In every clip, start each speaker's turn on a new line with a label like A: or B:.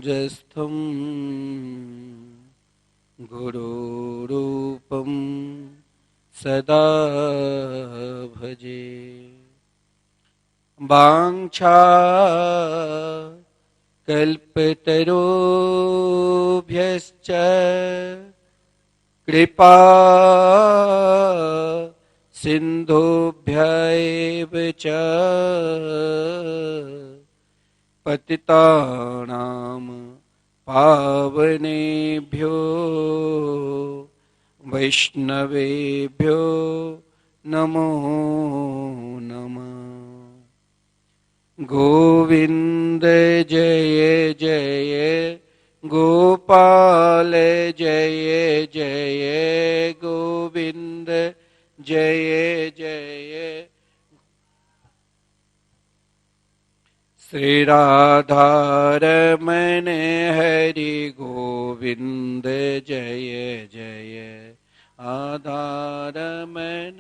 A: जस्थं गुरुरूपं सदा भजे। वाञ्छा कल्पतरुभ्यश्च कृपा सिन्धुभ्यैव च पतितानां पावनेभ्यो वैष्णवेभ्यो नमो नमः। गोविंद जय जय गोपाल जय जय गोविंद जय जय। श्री राधा रमण हरि गोविंद जय जय आधा रमण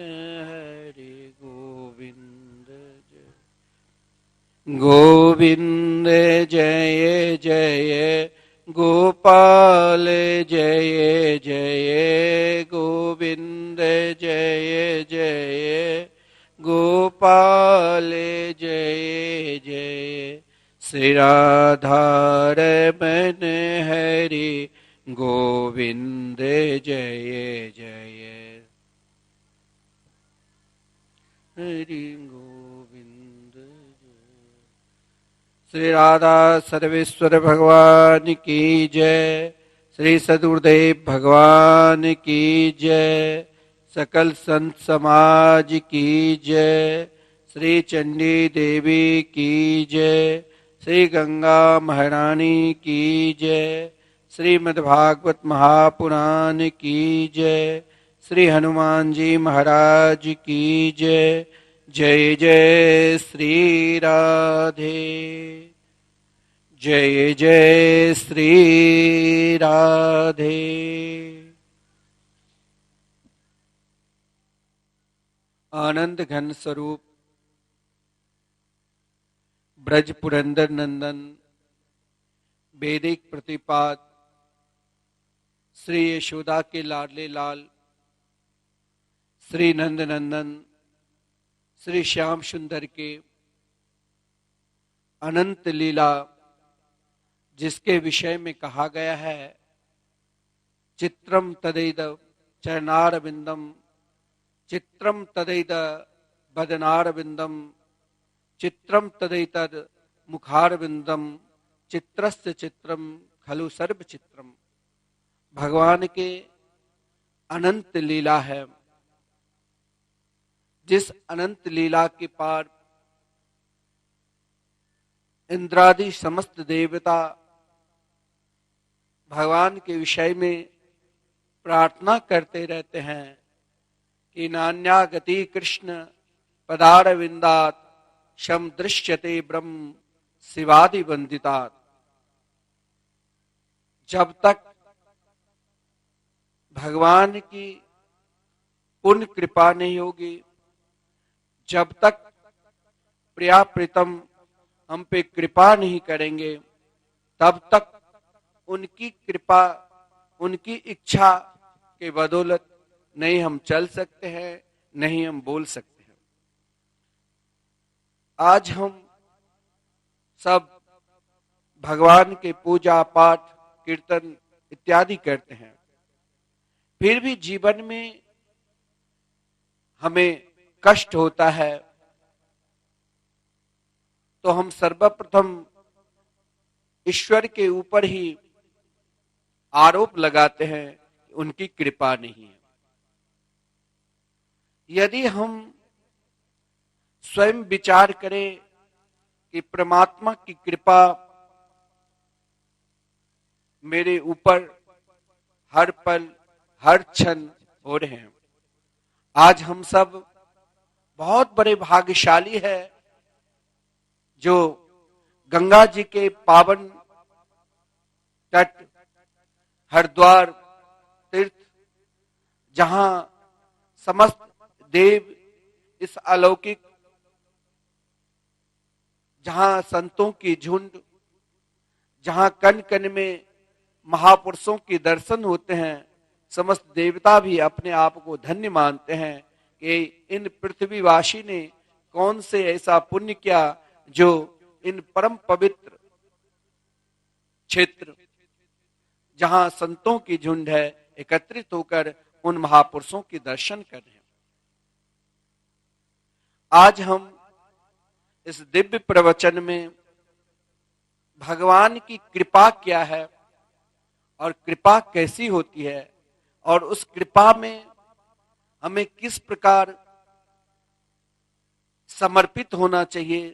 A: हरि गोविंद जय गोविंद जय जय गोपाल जय जय गोविंद जय जय गोपाल जय जय। श्री राधा रमण हरि गोविंद जय जय हरि गोविंद जय। श्री राधा सर्वेश्वर भगवान की जय। श्री सद्गुरुदेव भगवान की जय। सकल संत समाज की जय। श्री चंडी देवी की जय। श्री गंगा महारानी की जय। श्रीमद्भागवत महापुराण की जय। श्री हनुमान जी महाराज की जय। जय जय श्री राधे जय जय श्री राधे। आनंद घन स्वरूप ब्रज पुरंदर नंदन वैदिक प्रतिपाद श्री यशोदा के लाडले लाल श्री नंद नंदन श्री श्याम सुंदर के अनंत लीला जिसके विषय में कहा गया है चित्रम तदैद चरणारविंदम चित्रम तदैद बदनारविंदम चित्रम तदैतद मुखारविंदम चित्रस्य चित्रम खलु सर्व चित्रम। भगवान के अनंत लीला है। जिस अनंत लीला के पार इंद्रादि समस्त देवता भगवान के विषय में प्रार्थना करते रहते हैं कि नान्या गति कृष्ण पदारविंदात शम दृश्यते ब्रह्म शिवादि वंदितात। जब तक भगवान की पूर्ण कृपा नहीं होगी, जब तक प्रिया प्रीतम हम पे कृपा नहीं करेंगे, तब तक उनकी कृपा उनकी इच्छा के बदौलत नहीं हम चल सकते हैं, नहीं हम बोल सकते हैं। आज हम सब भगवान के पूजा पाठ कीर्तन इत्यादि करते हैं, फिर भी जीवन में हमें कष्ट होता है तो हम सर्वप्रथम ईश्वर के ऊपर ही आरोप लगाते हैं कि उनकी कृपा नहीं है। यदि हम स्वयं विचार करें कि परमात्मा की कृपा मेरे ऊपर हर पल हर क्षण हो रहे हैं। आज हम सब बहुत बड़े भाग्यशाली है जो गंगा जी के पावन तट हरिद्वार तीर्थ, जहां समस्त देव इस अलौकिक, जहां संतों की झुंड, जहां कण कण में महापुरुषों के दर्शन होते हैं, समस्त देवता भी अपने आप को धन्य मानते हैं कि इन पृथ्वीवासी ने कौन से ऐसा पुण्य किया जो इन परम पवित्र क्षेत्र जहां संतों की झुंड है एकत्रित होकर उन महापुरुषों के दर्शन कर रहे हैं। आज हम इस दिव्य प्रवचन में भगवान की कृपा क्या है और कृपा कैसी होती है और उस कृपा में हमें किस प्रकार समर्पित होना चाहिए,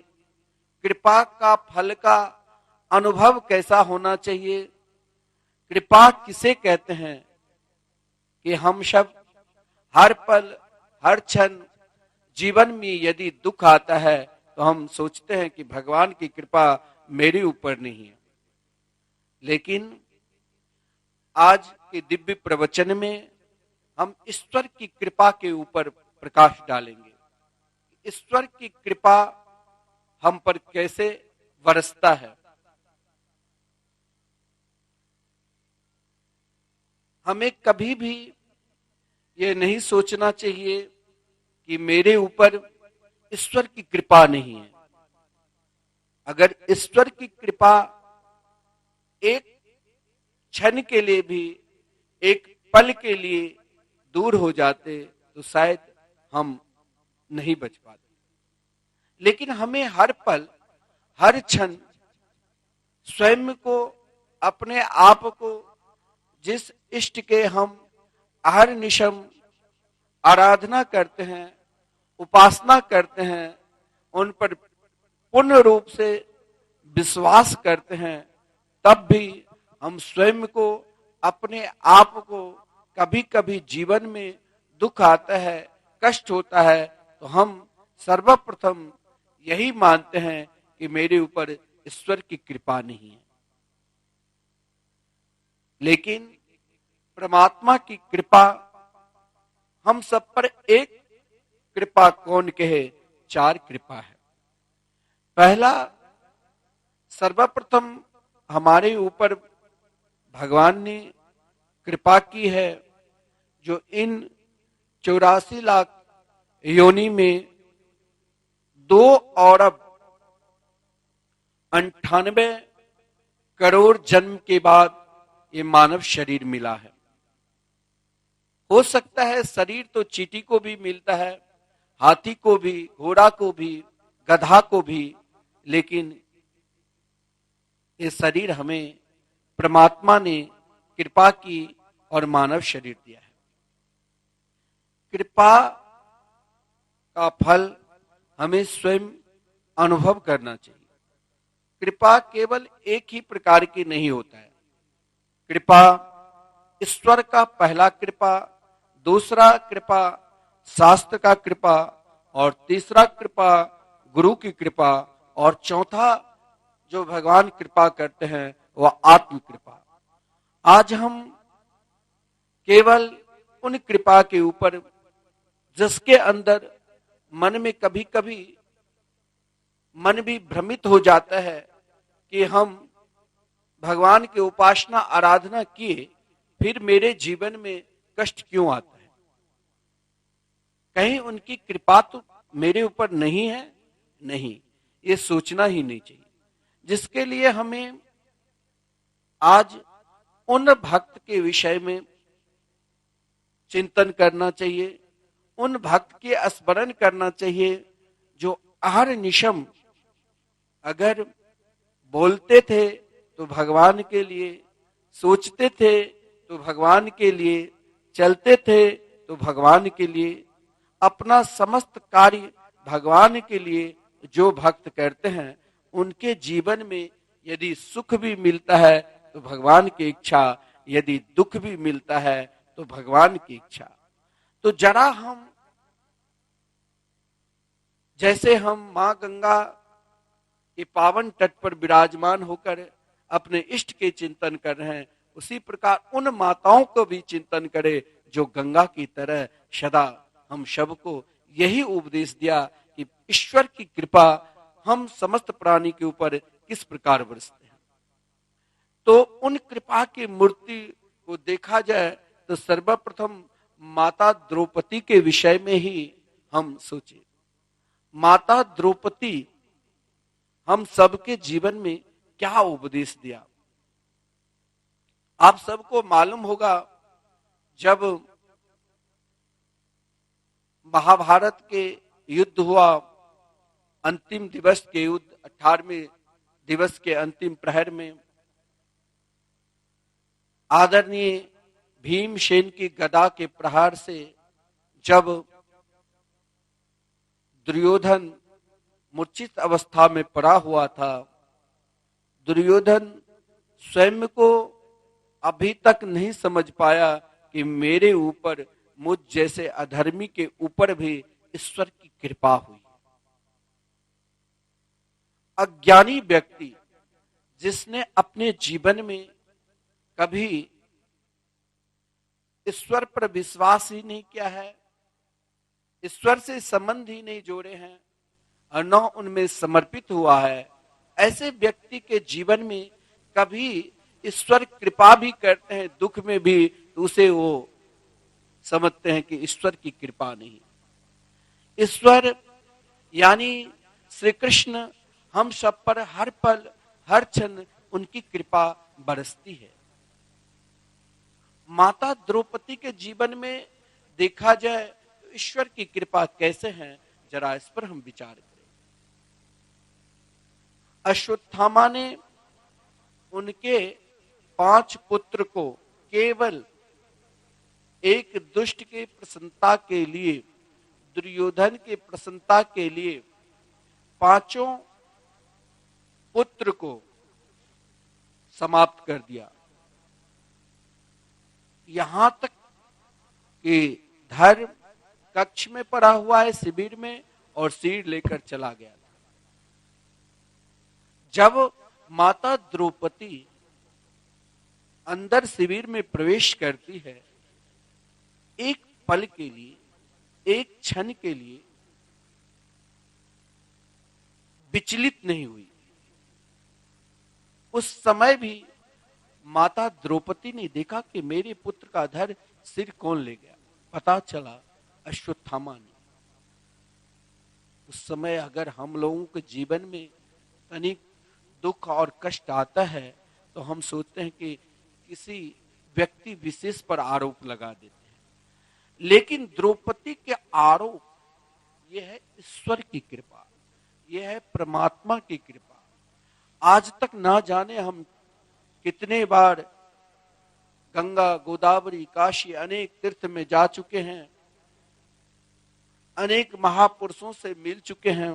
A: कृपा का फल का अनुभव कैसा होना चाहिए, कृपा किसे कहते हैं कि हम सब हर पल हर क्षण जीवन में यदि दुख आता है तो हम सोचते हैं कि भगवान की कृपा मेरे ऊपर नहीं है। लेकिन आज के दिव्य प्रवचन में हम ईश्वर की कृपा के ऊपर प्रकाश डालेंगे। ईश्वर की कृपा हम पर कैसे बरसता है। हमें कभी भी ये नहीं सोचना चाहिए कि मेरे ऊपर ईश्वर की कृपा नहीं है। अगर ईश्वर की कृपा एक क्षण के लिए भी, एक पल के लिए दूर हो जाते तो शायद हम नहीं बच पाते। लेकिन हमें हर पल हर क्षण स्वयं को, अपने आप को, जिस इष्ट के हम अहर्निशम आराधना करते हैं, उपासना करते हैं, उन पर पूर्ण रूप से विश्वास करते हैं, तब भी हम स्वयं को, अपने आप को कभी कभी जीवन में दुख आता है, कष्ट होता है तो हम सर्वप्रथम यही मानते हैं कि मेरे ऊपर ईश्वर की कृपा नहीं है। लेकिन परमात्मा की कृपा हम सब पर एक कृपा कौन कहे, चार कृपा है। पहला, सर्वप्रथम हमारे ऊपर भगवान ने कृपा की है जो इन 84 लाख योनि में 2 अरब 98 करोड़ जन्म के बाद ये मानव शरीर मिला है। हो सकता है शरीर तो चींटी को भी मिलता है, हाथी को भी, घोड़ा को भी, गधा को भी, लेकिन ये शरीर हमें परमात्मा ने कृपा की और मानव शरीर दिया है। कृपा का फल हमें स्वयं अनुभव करना चाहिए। कृपा केवल एक ही प्रकार की नहीं होता है। कृपा ईश्वर का पहला कृपा, दूसरा कृपा शास्त्र का कृपा, और तीसरा कृपा गुरु की कृपा, और चौथा जो भगवान कृपा करते हैं वह आत्म कृपा। आज हम केवल उन कृपा के ऊपर, जिसके अंदर मन में कभी कभी मन भी भ्रमित हो जाता है कि हम भगवान की उपासना आराधना किए फिर मेरे जीवन में कष्ट क्यों आता है, कहीं उनकी कृपा तो मेरे ऊपर नहीं है। नहीं, ये सोचना ही नहीं चाहिए। जिसके लिए हमें आज उन भक्त के विषय में चिंतन करना चाहिए, उन भक्त के स्मरण करना चाहिए जो अहर्निशम अगर बोलते थे तो भगवान के लिए, सोचते थे तो भगवान के लिए, चलते थे तो भगवान के लिए, अपना समस्त कार्य भगवान के लिए जो भक्त करते हैं उनके जीवन में यदि सुख भी मिलता है तो भगवान की इच्छा, यदि दुख भी मिलता है तो भगवान की इच्छा। तो जरा हम, जैसे हम मां गंगा के पावन तट पर विराजमान होकर अपने इष्ट के चिंतन कर रहे हैं, उसी प्रकार उन माताओं को भी चिंतन करें जो गंगा की तरह सदा हम सबको यही उपदेश दिया कि ईश्वर की कृपा हम समस्त प्राणी के ऊपर किस प्रकार बरसते हैं। उन कृपा की मूर्ति को देखा जाए तो सर्वप्रथम माता द्रौपदी के विषय में ही हम सोचें। माता द्रौपदी हम सबके जीवन में क्या उपदेश दिया। आप सबको मालूम होगा, जब महाभारत के युद्ध हुआ, अंतिम दिवस के युद्ध, 18वें दिवस के अंतिम प्रहर में आदरणीय भीमसेन की गदा के प्रहार से जब दुर्योधन मूर्छित अवस्था में पड़ा हुआ था, दुर्योधन स्वयं को अभी तक नहीं समझ पाया कि मेरे ऊपर, मुझ जैसे अधर्मी के ऊपर भी ईश्वर की कृपा हुई। अज्ञानी व्यक्ति जिसने अपने जीवन में कभी ईश्वर पर विश्वास ही नहीं किया है, ईश्वर से संबंध ही नहीं जोड़े हैं और न उनमें समर्पित हुआ है, ऐसे व्यक्ति के जीवन में कभी ईश्वर कृपा भी करते हैं दुख में भी, तो उसे वो समझते हैं कि ईश्वर की कृपा नहीं। ईश्वर यानी श्री कृष्ण हम सब पर हर पल हर क्षण उनकी कृपा बरसती है। माता द्रौपदी के जीवन में देखा जाए तो ईश्वर की कृपा कैसे है, जरा इस पर हम विचार करें। अश्वत्थामा ने उनके 5 पुत्र को केवल एक दुष्ट के प्रसन्नता के लिए, दुर्योधन के प्रसन्नता के लिए 5 पुत्र को समाप्त कर दिया। यहां तक कि धर्म कक्ष में पड़ा हुआ है शिविर में और सिर लेकर चला गया था। जब माता द्रौपदी अंदर शिविर में प्रवेश करती है, एक पल के लिए, एक क्षण के लिए विचलित नहीं हुई। उस समय भी माता द्रौपदी ने देखा कि मेरे पुत्र का धड़ सिर कौन ले गया। पता चला अश्वत्थामा ने। उस समय अगर हम लोगों के जीवन में तनिक दुख और कष्ट आता है तो हम सोचते हैं कि किसी व्यक्ति विशेष पर आरोप लगा देते हैं, लेकिन द्रौपदी के आरोप यह है ईश्वर की कृपा, यह है परमात्मा की कृपा। आज तक ना जाने हम कितने बार गंगा, गोदावरी, काशी अनेक तीर्थ में जा चुके हैं, अनेक महापुरुषों से मिल चुके हैं,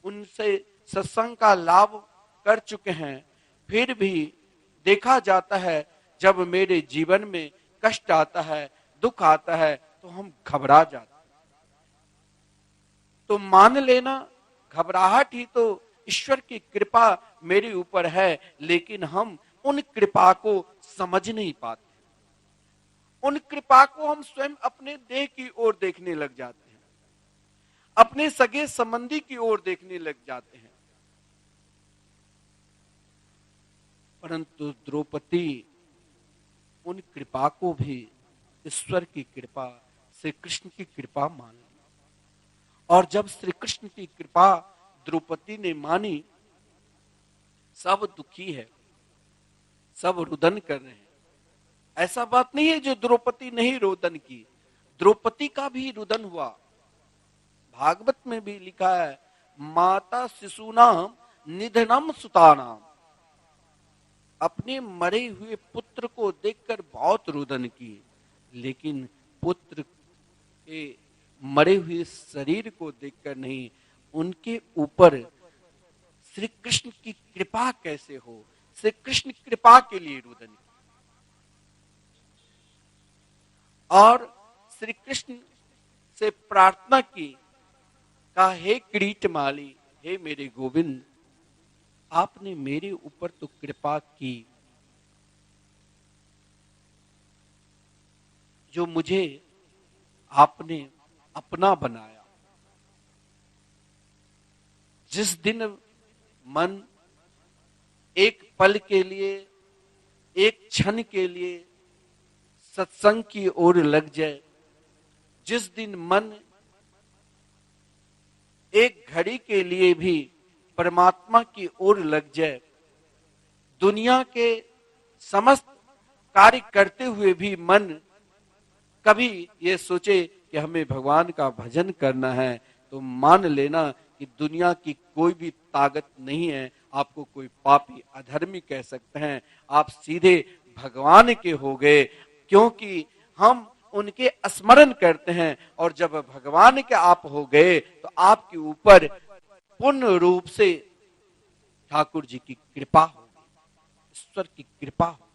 A: उनसे सत्संग का लाभ कर चुके हैं, फिर भी देखा जाता है जब मेरे जीवन में कष्ट आता है, दुख आता है तो हम घबरा जाते हैं। तो मान लेना घबराहट ही तो ईश्वर की कृपा मेरे ऊपर है, लेकिन हम उन कृपा को समझ नहीं पाते। उन कृपा को हम स्वयं अपने देह की ओर देखने लग जाते हैं, अपने सगे संबंधी की ओर देखने लग जाते हैं। परंतु द्रौपदी उन कृपा को भी ईश्वर की कृपा, श्री कृष्ण की कृपा मान ली। और जब श्री कृष्ण की कृपा द्रौपदी ने मानी, सब दुखी है, सब रुदन कर रहे हैं। ऐसा बात नहीं है जो द्रौपदी नहीं रोदन की, द्रौपदी का भी रुदन हुआ। भागवत में भी लिखा है, माता शिशुनाम निधनम सुतानाम, अपने मरे हुए पुत्र को देखकर बहुत रुदन की, लेकिन पुत्र के मरे हुए शरीर को देखकर नहीं, उनके ऊपर श्री कृष्ण की कृपा कैसे हो, श्री कृष्ण कृपा के लिए रुदन की। और श्री कृष्ण से प्रार्थना की, कहा हे किरीटमाली, हे मेरे गोविंद, आपने मेरे ऊपर तो कृपा की, जो मुझे आपने अपना बनाया। जिस दिन मन एक पल के लिए एक क्षण के लिए सत्संग की ओर लग जाए, जिस दिन मन एक घड़ी के लिए भी परमात्मा की ओर लग जाए, दुनिया के समस्त कार्य करते हुए भी मन कभी ये सोचे कि हमें भगवान का भजन करना है, तो मान लेना कि दुनिया की कोई भी ताकत नहीं है आपको कोई पापी अधर्मी कह सकते हैं। आप सीधे भगवान के हो गए, क्योंकि हम उनके स्मरण करते हैं, और जब भगवान के आप हो गए तो आपके ऊपर पूर्ण रूप से ठाकुर जी की कृपा होगी, ईश्वर की कृपा होगी।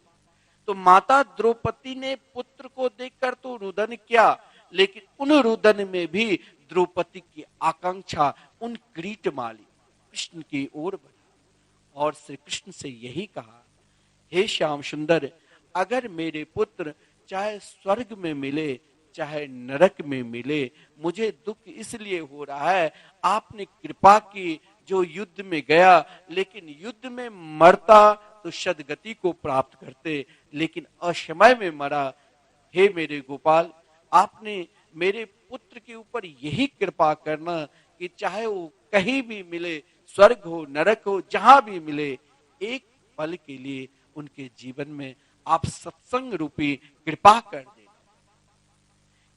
A: तो माता द्रौपदी ने पुत्र को देखकर तो रुदन किया, लेकिन उन रुदन में भी द्रौपदी की आकांक्षा उन किरीटमाली कृष्ण की ओर बढ़ा और श्री कृष्ण से यही कहा, हे श्याम सुंदर, अगर मेरे पुत्र चाहे स्वर्ग में मिले चाहे नरक में मिले, मुझे दुख इसलिए हो रहा है आपने कृपा की जो युद्ध में गया, लेकिन युद्ध में मरता तो सदगति को प्राप्त करते, लेकिन असमय में मरा। हे मेरे गोपाल, आपने मेरे पुत्र के ऊपर यही कृपा करना कि चाहे वो कहीं भी मिले, स्वर्ग हो नरक हो जहां भी मिले, एक पल के लिए उनके जीवन में आप सत्संग रूपी कृपा कर देना।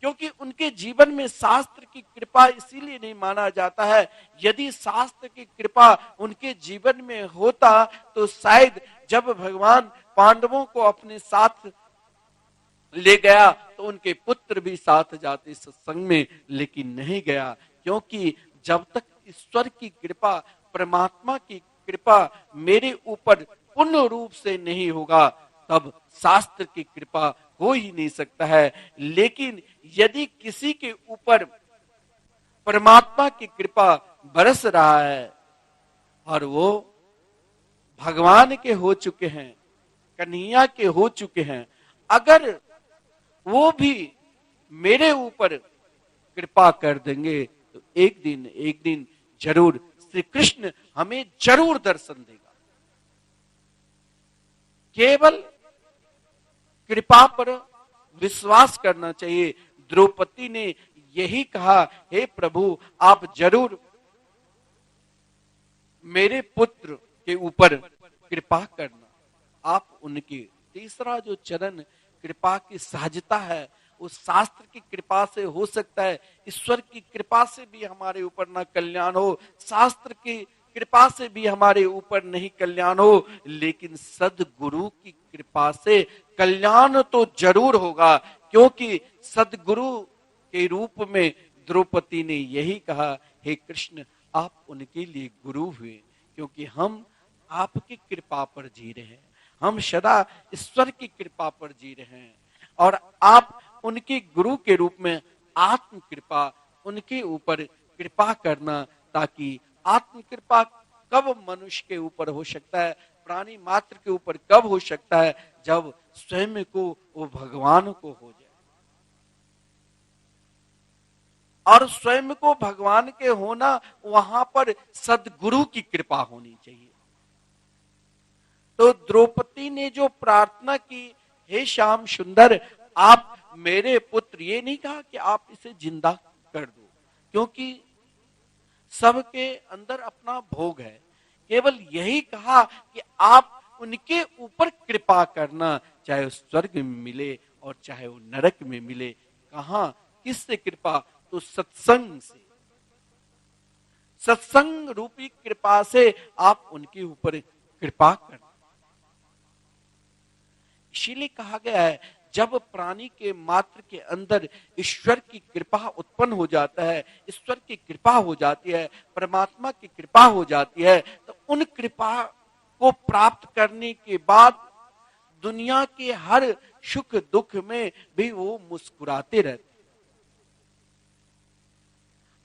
A: क्योंकि उनके जीवन में शास्त्र की कृपा इसीलिए नहीं माना जाता है, यदि शास्त्र की कृपा उनके जीवन में होता तो शायद जब भगवान पांडवों को अपने साथ ले गया तो उनके पुत्र भी साथ जाते सत्संग में, लेकिन नहीं गया। क्योंकि जब तक ईश्वर की कृपा, परमात्मा की कृपा मेरे ऊपर पूर्ण रूप से नहीं होगा, तब शास्त्र की कृपा हो ही नहीं सकता है। लेकिन यदि किसी के ऊपर परमात्मा की कृपा बरस रहा है और वो भगवान के हो चुके हैं, कन्हैया के हो चुके हैं, अगर वो भी मेरे ऊपर कृपा कर देंगे तो एक दिन जरूर श्री कृष्ण हमें जरूर दर्शन देगा। केवल कृपा पर विश्वास करना चाहिए। द्रौपदी ने यही कहा, हे प्रभु आप जरूर मेरे पुत्र के ऊपर कृपा करना। आप उनकी तीसरा जो चरण कृपा की सहजता है, उस शास्त्र की कृपा से हो सकता है, ईश्वर की कृपा से भी हमारे ऊपर ना कल्याण हो, शास्त्र की कृपा से भी हमारे ऊपर नहीं कल्याण हो, लेकिन सदगुरु की कृपा से कल्याण तो जरूर होगा। क्योंकि सदगुरु के रूप में द्रौपदी ने यही कहा, हे कृष्ण आप उनके लिए गुरु हुए, क्योंकि हम आपकी कृपा पर जी रहे हैं, हम सदा ईश्वर की कृपा पर जी रहे हैं, और आप उनके गुरु के रूप में आत्म कृपा उनके ऊपर कृपा करना, ताकि आत्म कृपा कब मनुष्य के ऊपर हो सकता है, प्राणी मात्र के ऊपर कब हो सकता है, जब स्वयं को वो भगवान को हो जाए। और स्वयं को भगवान के होना, वहां पर सदगुरु की कृपा होनी चाहिए। तो द्रौपदी ने जो प्रार्थना की, हे श्याम सुंदर आप मेरे पुत्र, ये नहीं कहा कि आप इसे जिंदा कर दो, क्योंकि सबके अंदर अपना भोग है, केवल यही कहा कि आप उनके ऊपर कृपा करना, चाहे वो स्वर्ग में मिले और चाहे वो नरक में मिले। कहा किससे कृपा? तो सत्संग से, सत्संग रूपी कृपा से आप उनके ऊपर कृपा करना। इसीलिए कहा गया है, जब प्राणी के मात्र के अंदर ईश्वर की कृपा उत्पन्न हो जाता है, ईश्वर की कृपा हो जाती है, परमात्मा की कृपा हो जाती है, तो उन कृपा को प्राप्त करने के बाद दुनिया के हर सुख दुख में भी वो मुस्कुराते रहते।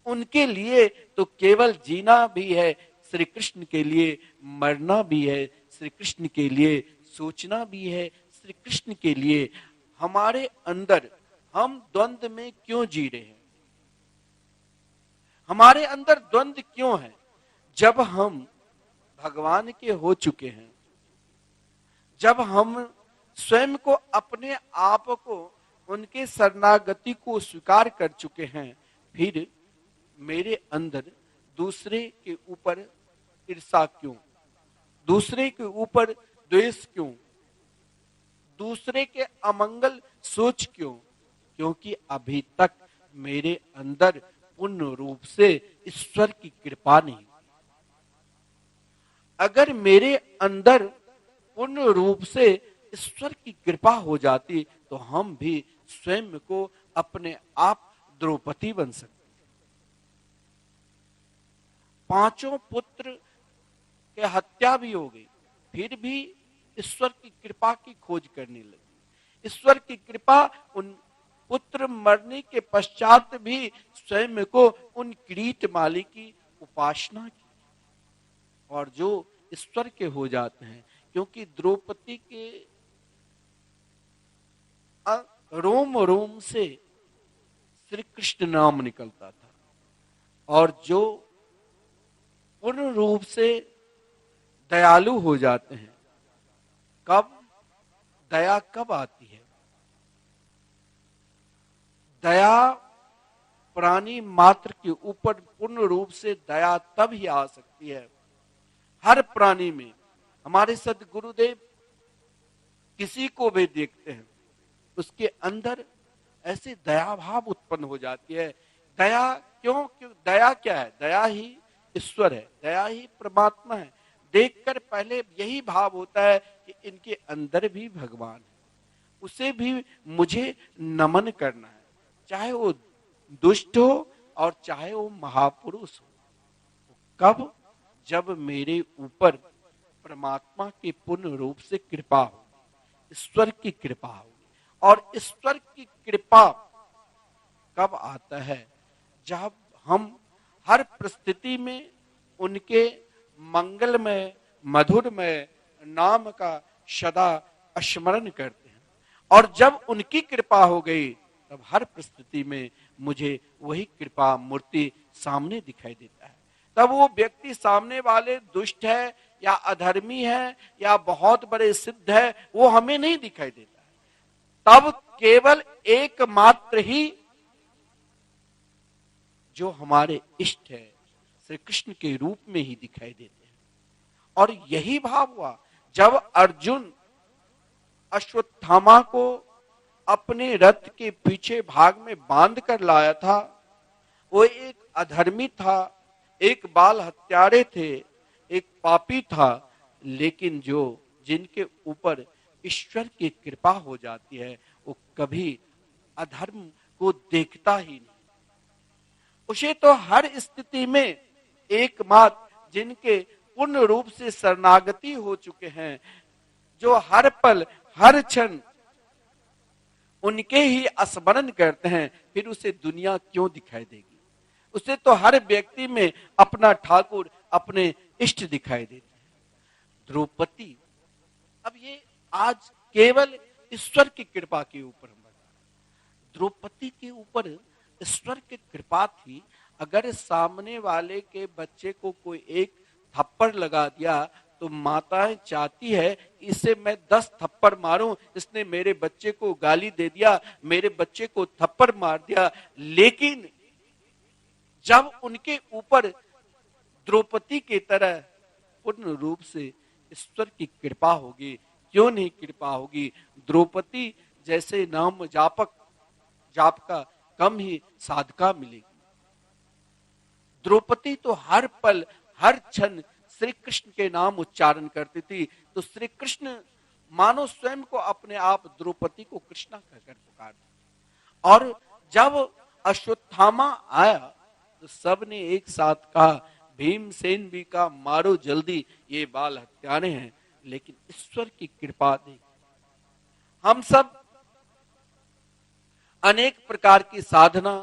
A: उनके लिए तो केवल जीना भी है, श्री कृष्ण के लिए मरना भी है, श्री कृष्ण के लिए सोचना भी है, श्री कृष्ण के लिए। हमारे अंदर हम द्वंद्व में क्यों जी रहे हैं? हमारे अंदर द्वंद्व क्यों है? जब हम भगवान के हो चुके हैं, जब हम स्वयं को, अपने आप को, उनके शरणागति को स्वीकार कर चुके हैं, फिर मेरे अंदर दूसरे के ऊपर ईर्ष्या क्यों, दूसरे के ऊपर द्वेष क्यों, दूसरे के अमंगल सोच क्यों? क्योंकि अभी तक मेरे अंदर पूर्ण रूप से ईश्वर की कृपा नहीं। अगर मेरे अंदर पूर्ण रूप से ईश्वर की कृपा हो जाती तो हम भी स्वयं को अपने आप द्रौपदी बन सकते। पांचों पुत्र के हत्या भी हो गई, फिर भी ईश्वर की कृपा की खोज करने लगी। ईश्वर की कृपा, उन पुत्र मरने के पश्चात भी स्वयं को उन किरीट माली की उपासना की, और जो ईश्वर के हो जाते हैं। क्योंकि द्रौपदी के रोम रोम से श्री कृष्ण नाम निकलता था, और जो पूर्ण रूप से दयालु हो जाते हैं, कब दया कब आती है? दया प्राणी मात्र के ऊपर पूर्ण रूप से दया तब ही आ सकती है। हर प्राणी में हमारे सद्गुरुदेव किसी को भी देखते हैं, उसके अंदर ऐसी दया भाव उत्पन्न हो जाती है। दया क्यों? दया क्या है? दया ही ईश्वर है, दया ही परमात्मा है। देखकर पहले यही भाव होता है कि इनके अंदर भी भगवान है, उसे भी मुझे नमन करना है, चाहे वो दुष्ट हो और चाहे वो महापुरुष हो। कब? जब मेरे ऊपर परमात्मा की पूर्ण रूप से कृपा हो, ईश्वर की कृपा होगी। और ईश्वर की कृपा कब आता है? जब हम हर परिस्थिति में उनके मंगलमय मधुरमय नाम का सदा स्मरण करते हैं, और जब उनकी कृपा हो गई तब हर परिस्थिति में मुझे वही कृपा मूर्ति सामने दिखाई देता है। तब वो व्यक्ति सामने वाले दुष्ट है या अधर्मी है या बहुत बड़े सिद्ध है, वो हमें नहीं दिखाई देता है। तब केवल एकमात्र ही जो हमारे इष्ट है श्री कृष्ण के रूप में ही दिखाई देते हैं। और यही भाव हुआ जब अर्जुन अश्वत्थामा को अपने रथ के पीछे भाग में बांध कर लाया था। वो एक अधर्मी था, एक बाल हत्यारे थे, एक पापी था, लेकिन जो जिनके ऊपर ईश्वर की कृपा हो जाती है वो कभी अधर्म को देखता ही नहीं। उसे तो हर स्थिति में एकमात्र जिनके पूर्ण रूप से शरणागति हो चुके हैं, जो हर पल हर क्षण उनके ही स्मरण करते हैं, फिर उसे दुनिया क्यों दिखाई देगी? उसे तो हर व्यक्ति में अपना ठाकुर, अपने इष्ट दिखाई देते हैं। द्रौपदी, अब ये आज केवल ईश्वर की कृपा के ऊपर हम बता रहे। द्रौपदी के ऊपर ईश्वर की कृपा थी। अगर सामने वाले के बच्चे को कोई एक थप्पड़ लगा दिया तो माताएं चाहती है इसे मैं 10 थप्पड़ मारूं, इसने मेरे बच्चे को गाली दे दिया, मेरे बच्चे को थप्पड़ मार दिया। लेकिन जब उनके ऊपर द्रौपदी की तरह पूर्ण रूप से ईश्वर की कृपा होगी, क्यों नहीं कृपा होगी? द्रौपदी जैसे नाम जाप का कम ही साधका मिलेगी। द्रौपदी तो हर पल हर क्षण श्री कृष्ण के नाम उच्चारण करती थी, तो श्री कृष्ण मानो स्वयं को अपने आप द्रौपदी को कृष्णा कहकर पुकारते। और जब अश्वत्थामा आया तो सबने एक साथ कहा, भीमसेन भी का मारो जल्दी, ये बाल हत्यारे हैं। लेकिन ईश्वर की कृपा देखिए, हम सब अनेक प्रकार की साधना,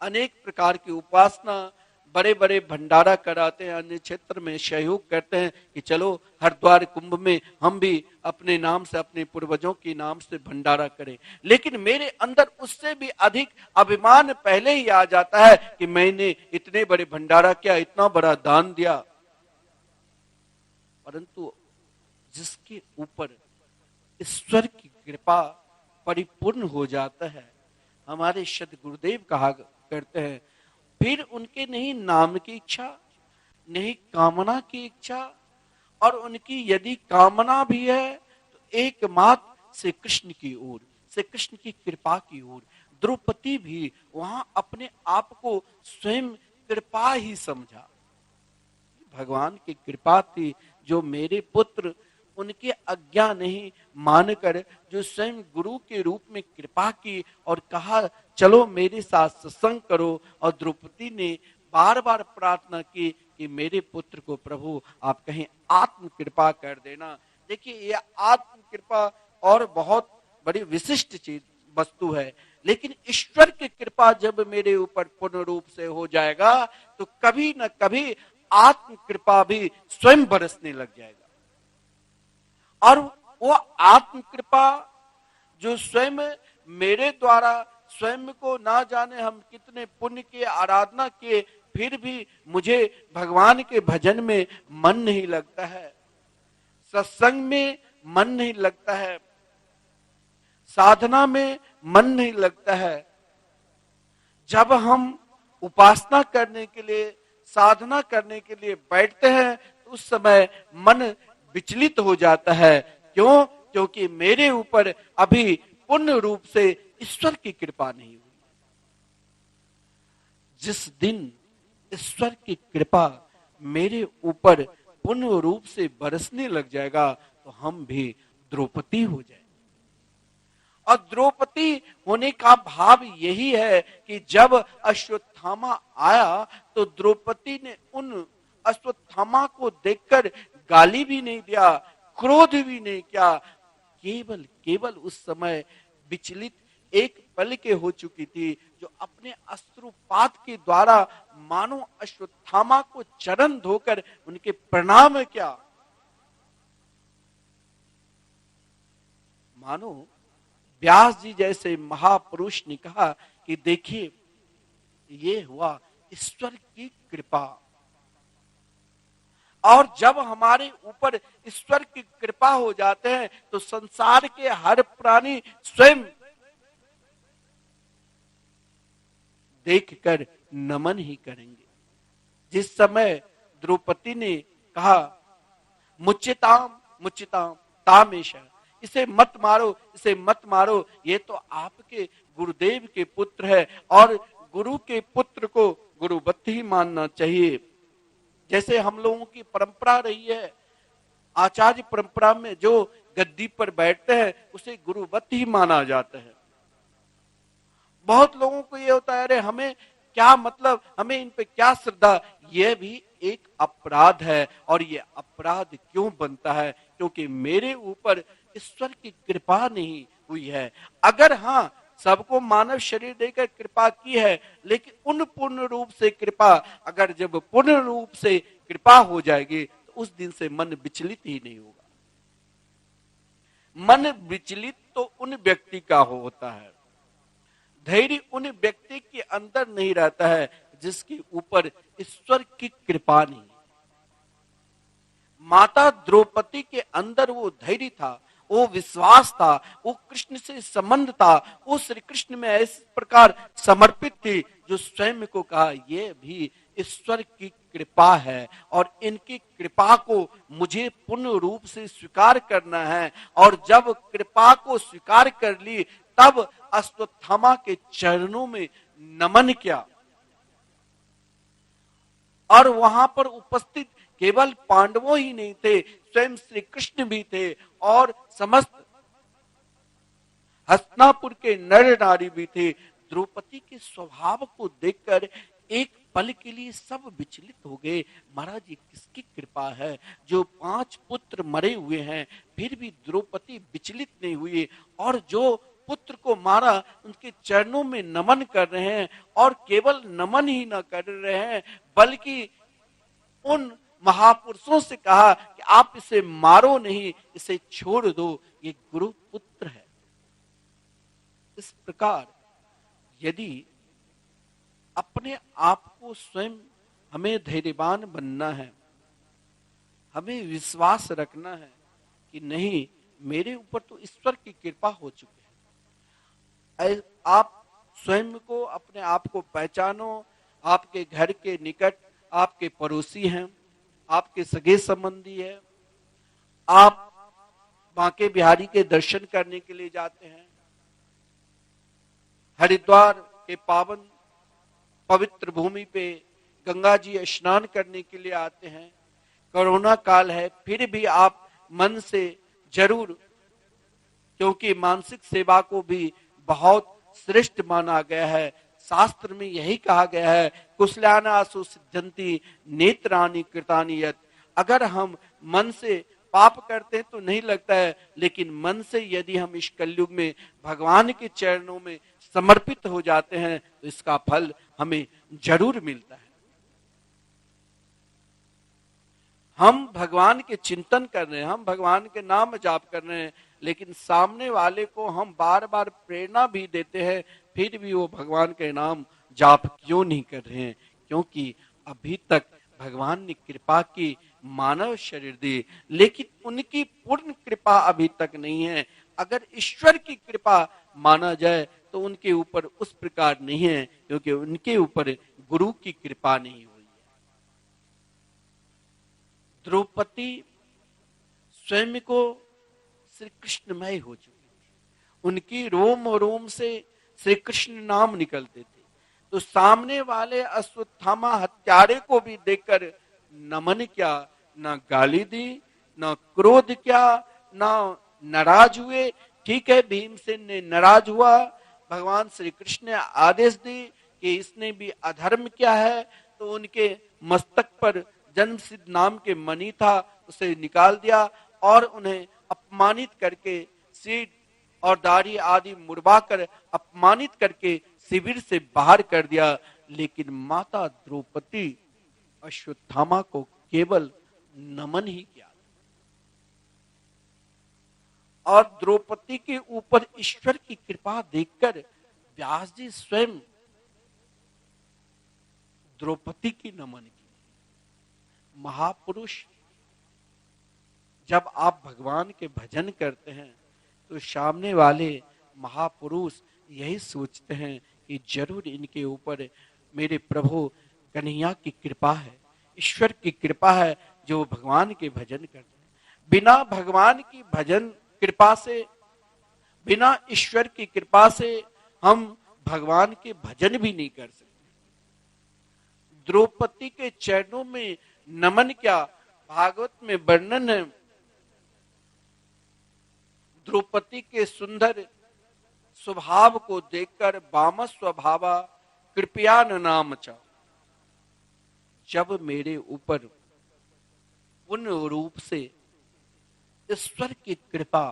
A: अनेक प्रकार की उपासना, बड़े बड़े भंडारा कराते हैं, अन्य क्षेत्र में सहयोग करते हैं कि चलो हरिद्वार कुंभ में हम भी अपने नाम से, अपने पूर्वजों के नाम से भंडारा करें। लेकिन मेरे अंदर उससे भी अधिक अभिमान पहले ही आ जाता है कि मैंने इतने बड़े भंडारा किया, इतना बड़ा दान दिया। परंतु जिसके ऊपर ईश्वर की कृपा परिपूर्ण हो जाता है। हमारे सद गुरुदेव कहा करते हैं, फिर उनके नहीं नाम की इच्छा, नहीं कामना की इच्छा, और उनकी यदि कामना भी है तो एकमात्र श्री कृष्ण की ओर, श्री कृष्ण की कृपा की ओर। द्रौपदी भी वहां अपने आप को स्वयं कृपा ही समझा। भगवान की कृपा थी जो मेरे पुत्र उनके आज्ञा नहीं मानकर जो स्वयं गुरु के रूप में कृपा की और कहा चलो मेरे साथ सत्संग करो। और द्रौपदी ने बार बार प्रार्थना की कि मेरे पुत्र को प्रभु आप कहीं आत्म कृपा कर देना। देखिए ये आत्म कृपा और बहुत बड़ी विशिष्ट चीज वस्तु है, लेकिन ईश्वर की कृपा जब मेरे ऊपर पूर्ण रूप से हो जाएगा तो कभी न कभी आत्म कृपा भी स्वयं बरसने लग जाएगा। और वो आत्म कृपा जो स्वयं मेरे द्वारा स्वयं को ना जाने हम कितने पुण्य के आराधना किए, फिर भी मुझे भगवान के भजन में मन नहीं लगता है, सत्संग में मन नहीं लगता है, साधना में मन नहीं लगता है। जब हम उपासना करने के लिए, साधना करने के लिए बैठते हैं तो उस समय मन विचलित हो जाता है। क्यों? क्योंकि मेरे ऊपर अभी पूर्ण रूप से ईश्वर की कृपा नहीं हुई। जिस दिन ईश्वर की कृपा मेरे ऊपर पूर्ण रूप से बरसने लग जाएगा तो हम भी द्रौपदी हो जाए। और द्रौपदी होने का भाव यही है कि जब अश्वत्थामा आया तो द्रौपदी ने उन अश्वत्थामा को देखकर गाली भी नहीं दिया, क्रोध भी नहीं किया, केवल केवल उस समय विचलित एक पल के हो चुकी थी, जो अपने अश्रुपात के द्वारा मानो अश्वत्थामा को चरण धोकर उनके प्रणाम किया। मानो व्यास जी जैसे महापुरुष ने कहा कि देखिए ये हुआ ईश्वर की कृपा। और जब हमारे ऊपर ईश्वर की कृपा हो जाते हैं तो संसार के हर प्राणी स्वयं देखकर नमन ही करेंगे। जिस समय द्रौपदी ने कहा मुच्यताम मुच्यताम तामेश, इसे मत मारो, इसे मत मारो, ये तो आपके गुरुदेव के पुत्र है और गुरु के पुत्र को गुरुवत ही मानना चाहिए। जैसे हम लोगों की परंपरा रही है, आचार्य परंपरा में जो गद्दी पर बैठते हैं उसे गुरुवत ही माना जाता है। बहुत लोगों को ये होता है अरे हमें क्या मतलब, हमें इन पे क्या श्रद्धा। यह भी एक अपराध है। और ये अपराध क्यों बनता है? क्योंकि मेरे ऊपर ईश्वर की कृपा नहीं हुई है। अगर हाँ सबको मानव शरीर देकर कृपा की है, लेकिन उन पूर्ण रूप से कृपा, अगर जब पूर्ण रूप से कृपा हो जाएगी तो उस दिन से मन विचलित ही नहीं होगा। मन विचलित तो उन व्यक्ति का होता है, धैर्य उन व्यक्ति के अंदर नहीं रहता है जिसके ऊपर ईश्वर की कृपा नहीं। माता द्रौपदी के अंदर वो धैर्य था, वो विश्वास था, वो कृष्ण से संबंध था, वो श्री कृष्ण में इस प्रकार समर्पित थी जो स्वयं को कहा ये भी ईश्वर की कृपा है और इनकी कृपा को मुझे पूर्ण रूप से स्वीकार करना है। और जब कृपा को स्वीकार कर ली तब अश्वत्थामा के चरणों में नमन किया। और वहां पर उपस्थित केवल पांडवों ही नहीं थे, स्वयं श्री कृष्ण भी थे और समस्त हस्तिनापुर के नर नारी भी थे। द्रौपदी के स्वभाव को देखकर एक पल के लिए सब विचलित हो गए। महाराज ये किसकी कृपा है जो 5 पुत्र मरे हुए हैं फिर भी द्रौपदी विचलित नहीं हुई, और जो पुत्र को मारा उनके चरणों में नमन कर रहे हैं। और केवल नमन ही न कर रहे हैं बल्कि उन महापुरुषों से कहा कि आप इसे मारो नहीं, इसे छोड़ दो, ये गुरु पुत्र है। इस प्रकार यदि अपने आप को स्वयं हमें धैर्यवान बनना है, हमें विश्वास रखना है कि नहीं मेरे ऊपर तो ईश्वर की कृपा हो चुकी है। आप स्वयं को, अपने आप को पहचानो। आपके घर के निकट आपके पड़ोसी हैं, आपके सगे संबंधी है, आप बांके बिहारी के दर्शन करने के लिए जाते हैं, हरिद्वार के पावन पवित्र भूमि पे गंगा जी स्नान करने के लिए आते हैं। कोरोना काल है, फिर भी आप मन से जरूर, क्योंकि मानसिक सेवा को भी बहुत श्रेष्ठ माना गया है। शास्त्र में यही कहा गया है, कुशल्याना सुसिद्धंति नेत्राणि कृतानि यत्। अगर हम मन से पाप करते हैं तो नहीं लगता है, लेकिन मन से यदि हम इस कलयुग में भगवान के चरणों में समर्पित हो जाते हैं तो इसका फल हमें जरूर मिलता है। हम भगवान के चिंतन कर रहे हैं, हम भगवान के नाम जाप कर रहे हैं, लेकिन सामने वाले को हम बार बार प्रेरणा भी देते हैं, फिर भी वो भगवान के नाम जाप क्यों नहीं कर रहे हैं? क्योंकि अभी तक भगवान ने कृपा की, मानव शरीर दी, लेकिन उनकी पूर्ण कृपा अभी तक नहीं है। अगर ईश्वर की कृपा माना जाए तो उनके ऊपर उस प्रकार नहीं है, क्योंकि उनके ऊपर गुरु की कृपा नहीं हुई है। द्रौपदी स्वयं को श्री कृष्णमय हो चुकी थी, उनकी रोम रोम से श्री कृष्ण नाम निकलते थे। तो सामने वाले अश्वत्थामा हत्यारे को भी देखकर नमन किया, न गाली दी, न क्रोध किया, न नाराज हुए। ठीक है, भीमसेन ने नाराज हुआ, भगवान श्री कृष्ण ने आदेश दी कि इसने भी अधर्म किया है, तो उनके मस्तक पर जन्म सिद्ध नाम के मणि था, उसे निकाल दिया और उन्हें अपमानित करके, सीट और दाढ़ी आदि मुड़वाकर अपमानित करके शिविर से बाहर कर दिया। लेकिन माता द्रौपदी अश्वत्थामा को केवल नमन ही किया। और द्रौपदी के ऊपर ईश्वर की कृपा देखकर व्यास जी स्वयं द्रौपदी की नमन की। महापुरुष, जब आप भगवान के भजन करते हैं तो सामने वाले महापुरुष यही सोचते हैं कि जरूर इनके ऊपर मेरे प्रभु कन्हैया की कृपा है, ईश्वर की कृपा है, जो भगवान के भजन करते हैं। बिना भगवान की भजन कृपा से, बिना ईश्वर की कृपा से हम भगवान के भजन भी नहीं कर सकते। द्रौपदी के चरणों में नमन किया। भागवत में वर्णन है, द्रौपदी के सुंदर स्वभाव को देखकर वाम स्वभावा कृपया न नाम चा। जब मेरे ऊपर पूर्ण रूप से ईश्वर की कृपा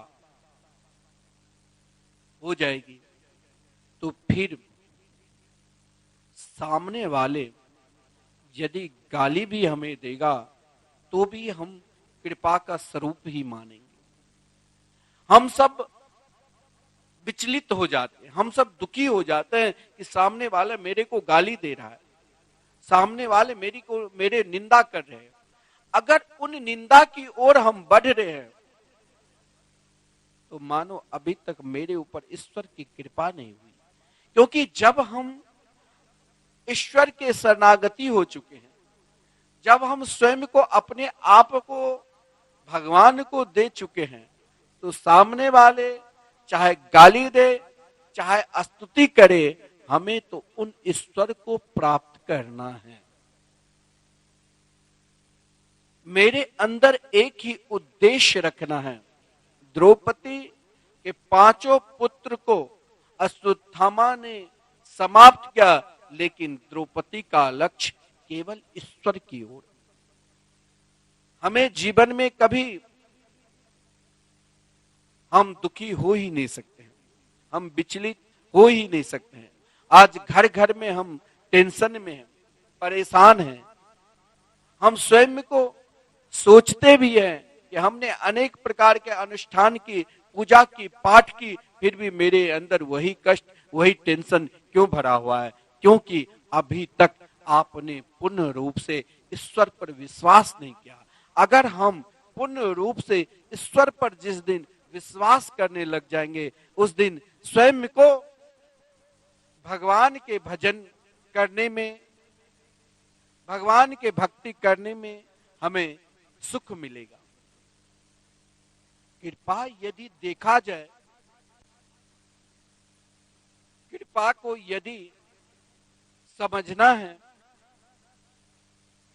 A: हो जाएगी तो फिर सामने वाले यदि गाली भी हमें देगा तो भी हम कृपा का स्वरूप ही मानेंगे। हम सब विचलित हो जाते हैं, हम सब दुखी हो जाते हैं कि सामने वाला मेरे को गाली दे रहा है, सामने वाले मेरे निंदा कर रहे हैं। अगर उन निंदा की ओर हम बढ़ रहे हैं तो मानो अभी तक मेरे ऊपर ईश्वर की कृपा नहीं हुई। क्योंकि जब हम ईश्वर के शरणागति हो चुके हैं, जब हम स्वयं को, अपने आप को भगवान को दे चुके हैं, तो सामने वाले चाहे गाली दे, चाहे स्तुति करे, हमें तो उन ईश्वर को प्राप्त करना है। मेरे अंदर एक ही उद्देश्य रखना है। द्रौपदी के पांचों पुत्र को अश्वत्थामा ने समाप्त किया, लेकिन द्रौपदी का लक्ष्य केवल ईश्वर की ओर। हमें जीवन में कभी हम दुखी हो ही नहीं सकते हैं, हम विचलित हो ही नहीं सकते हैं। आज घर घर में हम टेंशन में हैं, परेशान हैं। हम स्वयं को सोचते भी हैं कि हमने अनेक प्रकार के अनुष्ठान की, पूजा की, पाठ की, फिर भी मेरे अंदर वही कष्ट, वही टेंशन क्यों भरा हुआ है? क्योंकि अभी तक आपने पूर्ण रूप से ईश्वर पर विश्वास नहीं किया। अगर हम पूर्ण रूप से ईश्वर पर जिस दिन विश्वास करने लग जाएंगे, उस दिन स्वयं को भगवान के भजन करने में, भगवान के भक्ति करने में हमें सुख मिलेगा। कृपा यदि देखा जाए, कृपा को यदि समझना है,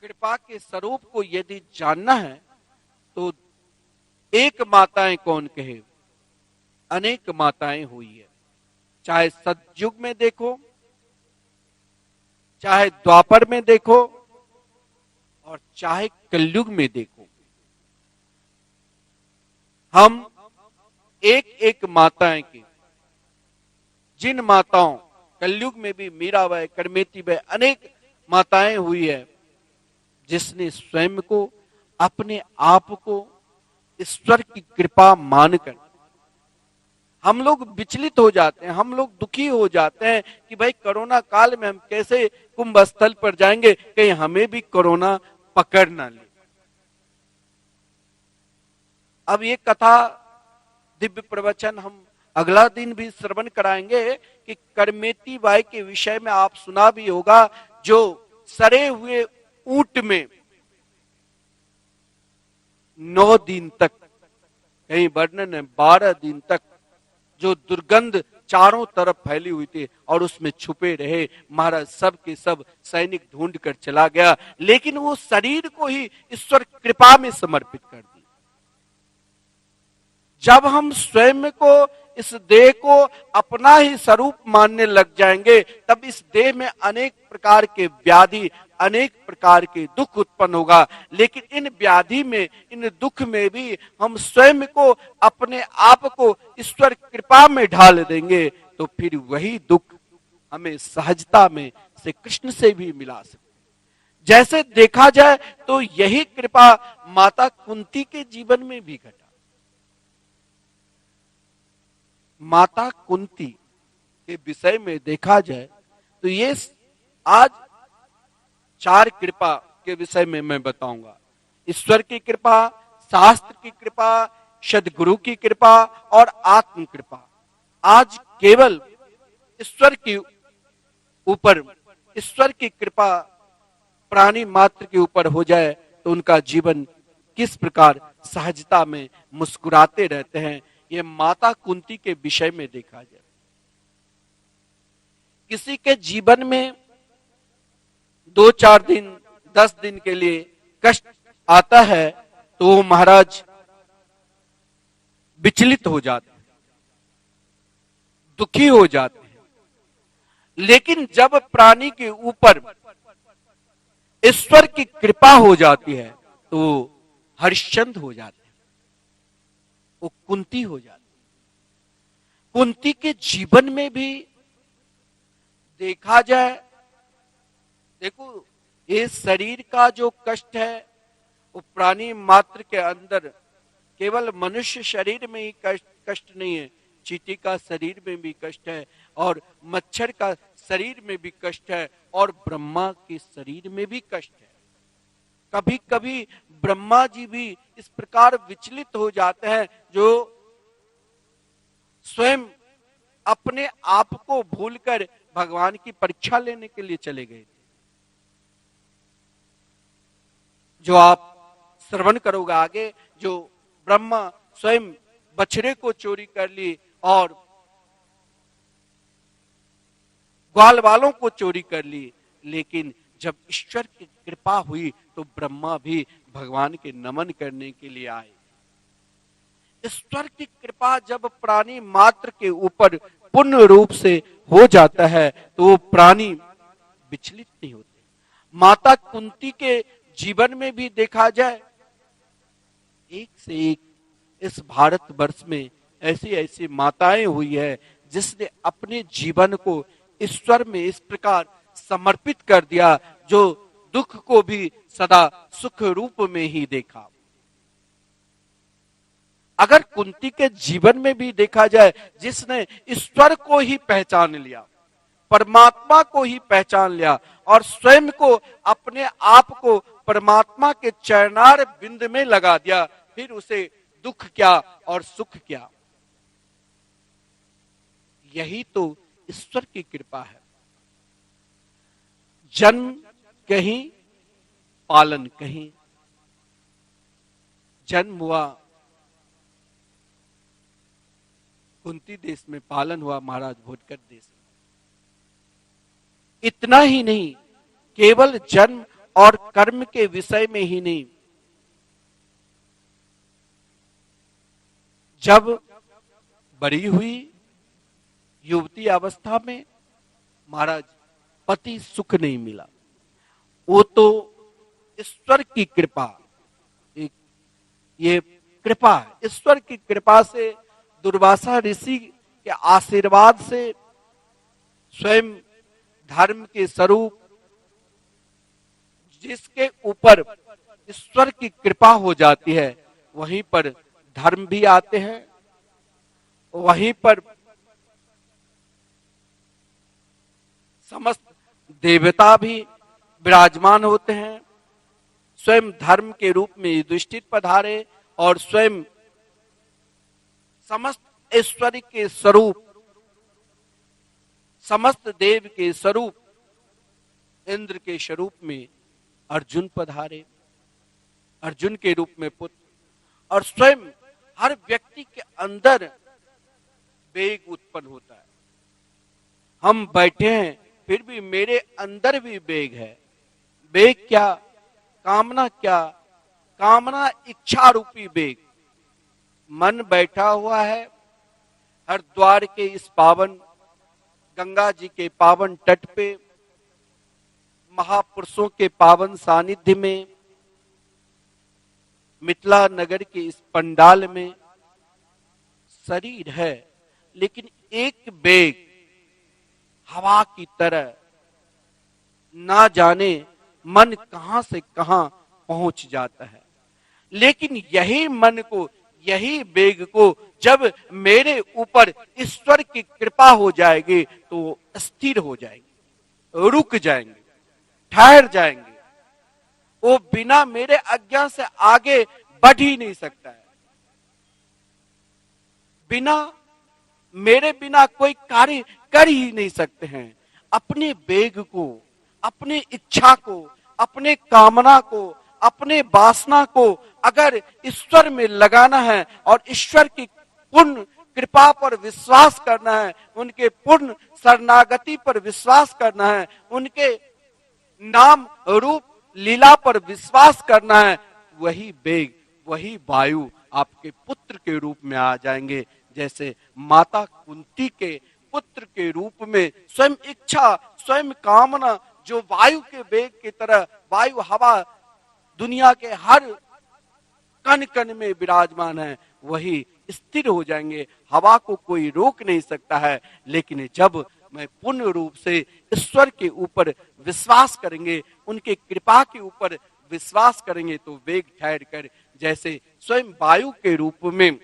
A: कृपा के स्वरूप को यदि जानना है, तो एक माताएं कौन कहे, अनेक माताएं हुई है। चाहे सतयुग में देखो, चाहे द्वापर में देखो, और चाहे कलयुग में देखो, हम एक एक माताएं की, जिन माताओं, कलयुग में भी मीराबाई, करमेतीबाई, अनेक माताएं हुई है, जिसने स्वयं को, अपने आप को ईश्वर की कृपा मानकर, हम लोग विचलित हो जाते हैं, हम लोग दुखी हो जाते हैं कि भाई कोरोना काल में हम कैसे कुंभ स्थल पर जाएंगे, कहीं हमें भी कोरोना पकड़ ना ले। अब ये कथा, दिव्य प्रवचन हम अगला दिन भी श्रवण कराएंगे कि करमेतीबाई के विषय में आप सुना भी होगा, जो सड़े हुए ऊंट में 9 दिन तक, कहीं वर्णन है 12 दिन तक, जो दुर्गंध चारों तरफ फैली हुई थी और उसमें छुपे रहे। महाराज सब के सब सैनिक ढूंढ कर चला गया, लेकिन वो शरीर को ही ईश्वर कृपा में समर्पित कर दिया। जब हम स्वयं को, इस देह को अपना ही स्वरूप मानने लग जाएंगे, तब इस देह में अनेक प्रकार के व्याधि, अनेक प्रकार के दुख उत्पन्न होगा। लेकिन इन व्याधि में, इन दुख में भी हम स्वयं को, अपने आप को ईश्वर कृपा में ढाल देंगे, तो फिर वही दुख हमें सहजता में से कृष्ण से भी मिला सकते। जैसे देखा जाए तो यही कृपा माता कुंती के जीवन में भी घटा। माता कुंती के विषय में देखा जाए तो ये आज 4 कृपा के विषय में मैं बताऊंगा। ईश्वर की कृपा, शास्त्र की कृपा, सद्गुरु की कृपा और आत्म कृपा। आज केवल ईश्वर की ऊपर, ईश्वर की कृपा प्राणी मात्र के ऊपर हो जाए तो उनका जीवन किस प्रकार सहजता में मुस्कुराते रहते हैं, ये माता कुंती के विषय में देखा जाए। किसी के जीवन में 2-4 दिन, 10 दिन के लिए कष्ट आता है तो वो महाराज विचलित हो जाते हैं, दुखी हो जाते हैं। लेकिन जब प्राणी के ऊपर ईश्वर की कृपा हो जाती है तो हर्षचंद हो जाते हैं, वो कुंती हो जाती है। कुंती के जीवन में भी देखा जाए, देखो ये शरीर का जो कष्ट है वो प्राणी मात्र के अंदर, केवल मनुष्य शरीर में ही कष्ट नहीं है, चींटी का शरीर में भी कष्ट है, और मच्छर का शरीर में भी कष्ट है, और ब्रह्मा के शरीर में भी कष्ट है। कभी कभी ब्रह्मा जी भी इस प्रकार विचलित हो जाते हैं, जो स्वयं अपने आप को भूलकर भगवान की परीक्षा लेने के लिए चले गए थे। जो आप श्रवण करोगे आगे, जो ब्रह्मा स्वयं बछड़े को चोरी कर ली और ग्वाल वालों को चोरी कर ली, लेकिन जब ईश्वर की कृपा हुई तो ब्रह्मा भी भगवान के नमन करने के लिए आए। ईश्वर की कृपा जब प्राणी मात्र के ऊपर पूर्ण रूप से हो जाता है तो वो प्राणी विचलित नहीं होते। माता कुंती के जीवन में भी देखा जाए, एक से एक इस भारत वर्ष में ऐसी ऐसी माताएं हुई है जिसने अपने जीवन को ईश्वर में इस प्रकार समर्पित कर दिया, जो दुख को भी सदा सुख रूप में ही देखा। अगर कुंती के जीवन में भी देखा जाए, जिसने ईश्वर को ही पहचान लिया, परमात्मा को ही पहचान लिया और स्वयं को, अपने आप को परमात्मा के चरणार बिंद में लगा दिया, फिर उसे दुख क्या और सुख क्या। यही तो ईश्वर की कृपा है। जन्म कहीं, पालन कहीं। जन्म हुआ कुंती देश में, पालन हुआ महाराज भोजकर देश में। इतना ही नहीं, केवल जन्म और कर्म के विषय में ही नहीं, जब बड़ी हुई युवती अवस्था में महाराज पति सुख नहीं मिला, वो तो ईश्वर की कृपा, ये कृपा है ईश्वर की कृपा से, दुर्वासा ऋषि के आशीर्वाद से, स्वयं धर्म के स्वरूप जिसके ऊपर ईश्वर की कृपा हो जाती है, वहीं पर धर्म भी आते हैं, वहीं पर समस्त देवता भी विराजमान होते हैं। स्वयं धर्म के रूप में युधिष्ठिर पधारे और स्वयं समस्त ऐश्वर्य के स्वरूप, समस्त देव के स्वरूप, इंद्र के स्वरूप में अर्जुन पधारे, अर्जुन के रूप में पुत्र। और स्वयं हर व्यक्ति के अंदर वेग उत्पन्न होता है। हम बैठे हैं, फिर भी मेरे अंदर भी वेग है। वेग क्या? कामना क्या? कामना इच्छा रूपी वेग। मन बैठा हुआ है हरिद्वार के इस पावन गंगा जी के पावन तट पे, महापुरुषों के पावन सानिध्य में, मिथिला नगर के इस पंडाल में शरीर है, लेकिन एक वेग हवा की तरह ना जाने मन कहां से कहां पहुंच जाता है। लेकिन यही मन को, यही वेग को जब मेरे ऊपर ईश्वर की कृपा हो जाएगी तो स्थिर हो जाएंगे, रुक जाएंगे, ठहर जाएंगे। वो बिना मेरे आज्ञा से आगे बढ़ ही नहीं सकता है। बिना मेरे बिना कोई कार्य कर ही नहीं सकते हैं। अपने वेग को, अपनी इच्छा को, अपने कामना को, अपने वासना को अगर ईश्वर में लगाना है और ईश्वर की पूर्ण कृपा पर विश्वास करना है, उनके पूर्ण शरणागति पर विश्वास करना है, उनके नाम रूप लीला पर विश्वास करना है, वही वेग, वही वायु आपके पुत्र के रूप में आ जाएंगे। जैसे माता कुंती के पुत्र के रूप में स्वयं इच्छा, स्वयं कामना जो वायु के वेग की तरह, वायु हवा दुनिया के हर कण कण में विराजमान है, वही स्थिर हो जाएंगे। हवा को कोई रोक नहीं सकता है। लेकिन जब मैं पूर्ण रूप से ईश्वर के ऊपर विश्वास करेंगे, उनके कृपा के ऊपर विश्वास करेंगे, तो वेग ठहर कर, जैसे स्वयं वायु के रूप में,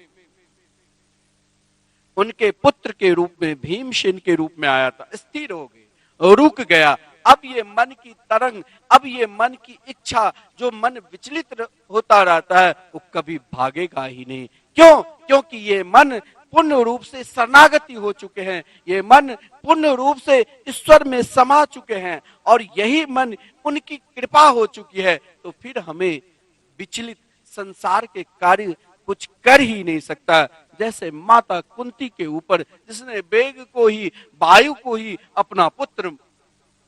A: उनके पुत्र के रूप में, भीमसेन के रूप में आया था, स्थिर हो गए, रुक गया। अब ये मन की तरंग, अब ये मन की इच्छा, जो मन विचलित होता रहता है, वो कभी भागेगा ही नहीं। क्यों? क्योंकि ये मन पूर्ण रूप से शरणागति हो चुके हैं, ये मन पूर्ण रूप से ईश्वर में समा चुके हैं, और यही मन उनकी कृपा हो चुकी है। तो फिर हमें विचलित संसार के कार्य कुछ कर ही नहीं सकता। जैसे माता कुंती के ऊपर जिसने वेग को ही, वायु को ही अपना पुत्र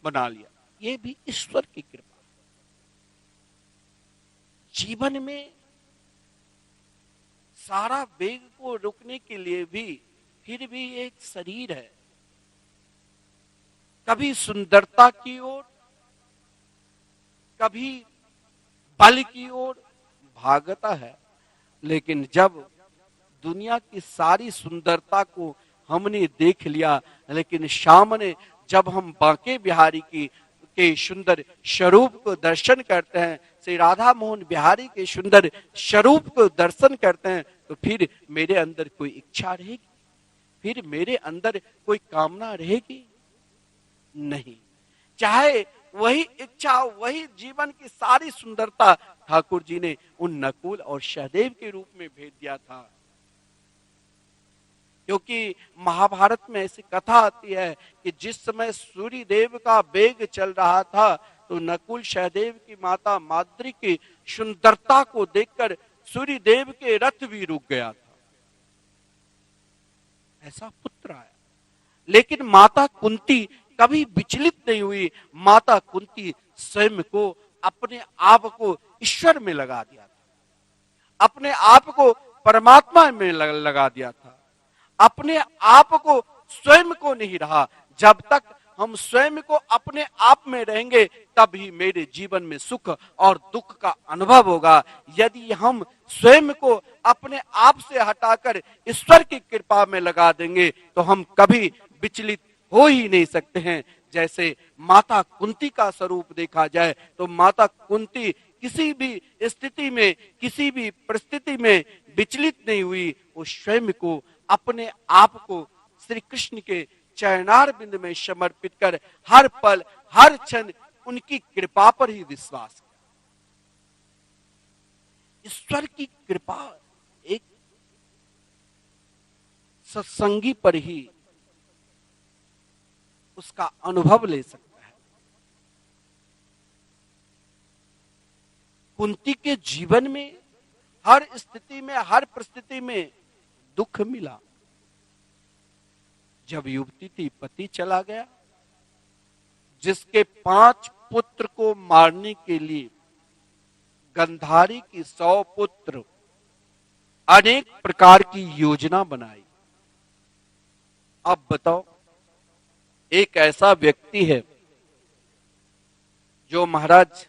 A: बना लिया, ये भी ईश्वर की कृपा। जीवन में सारा वेग को रोकने के लिए भी फिर भी एक शरीर है, कभी सुंदरता की ओर, कभी बल की ओर भागता है। लेकिन जब दुनिया की सारी सुंदरता को हमने देख लिया, लेकिन सामने जब हम बांके बिहारी के सुंदर स्वरूप को दर्शन करते हैं, श्री राधा मोहन बिहारी के सुंदर स्वरूप को दर्शन करते हैं, तो फिर मेरे अंदर कोई इच्छा रहेगी? फिर मेरे अंदर कोई कामना रहेगी? नहीं। चाहे वही इच्छा, वही जीवन की सारी सुंदरता ठाकुर जी ने उन नकुल और सहदेव के रूप में भेज दिया था। क्योंकि महाभारत में ऐसी कथा आती है कि जिस समय सूर्य देव का वेग चल रहा था, तो नकुल सहदेव की माता माद्री की सुंदरता को देखकर सूर्य देव के रथ भी रुक गया था। ऐसा पुत्र आया, लेकिन माता कुंती कभी विचलित नहीं हुई। माता कुंती स्वयं को, अपने आप को ईश्वर में लगा दिया था, अपने आप को परमात्मा में लगा दिया था, अपने आप को स्वयं को नहीं रहा। जब तक हम स्वयं को अपने आप में रहेंगे, तभी मेरे जीवन में सुख और दुख का अनुभव होगा। यदि हम स्वयं को अपने आप से हटाकर ईश्वर की कृपा में लगा देंगे, तो हम कभी विचलित हो ही नहीं सकते हैं। जैसे माता कुंती का स्वरूप देखा जाए, तो माता कुंती किसी भी स्थिति में, किसी भी परिस्थिति में विचलित नहीं हुई। वो स्वयं को, अपने आप को श्री कृष्ण के चरणार बिंद में समर्पित कर हर पल, हर क्षण उनकी कृपा पर ही विश्वास किया। ईश्वर की कृपा एक सत्संगी पर ही उसका अनुभव ले सकता है। कुंती के जीवन में हर स्थिति में, हर परिस्थिति में दुख मिला। जब युवती थी, पति चला गया, जिसके 5 पुत्र को मारने के लिए गंधारी की 100 पुत्र अनेक प्रकार की योजना बनाई। अब बताओ, एक ऐसा व्यक्ति है जो महाराज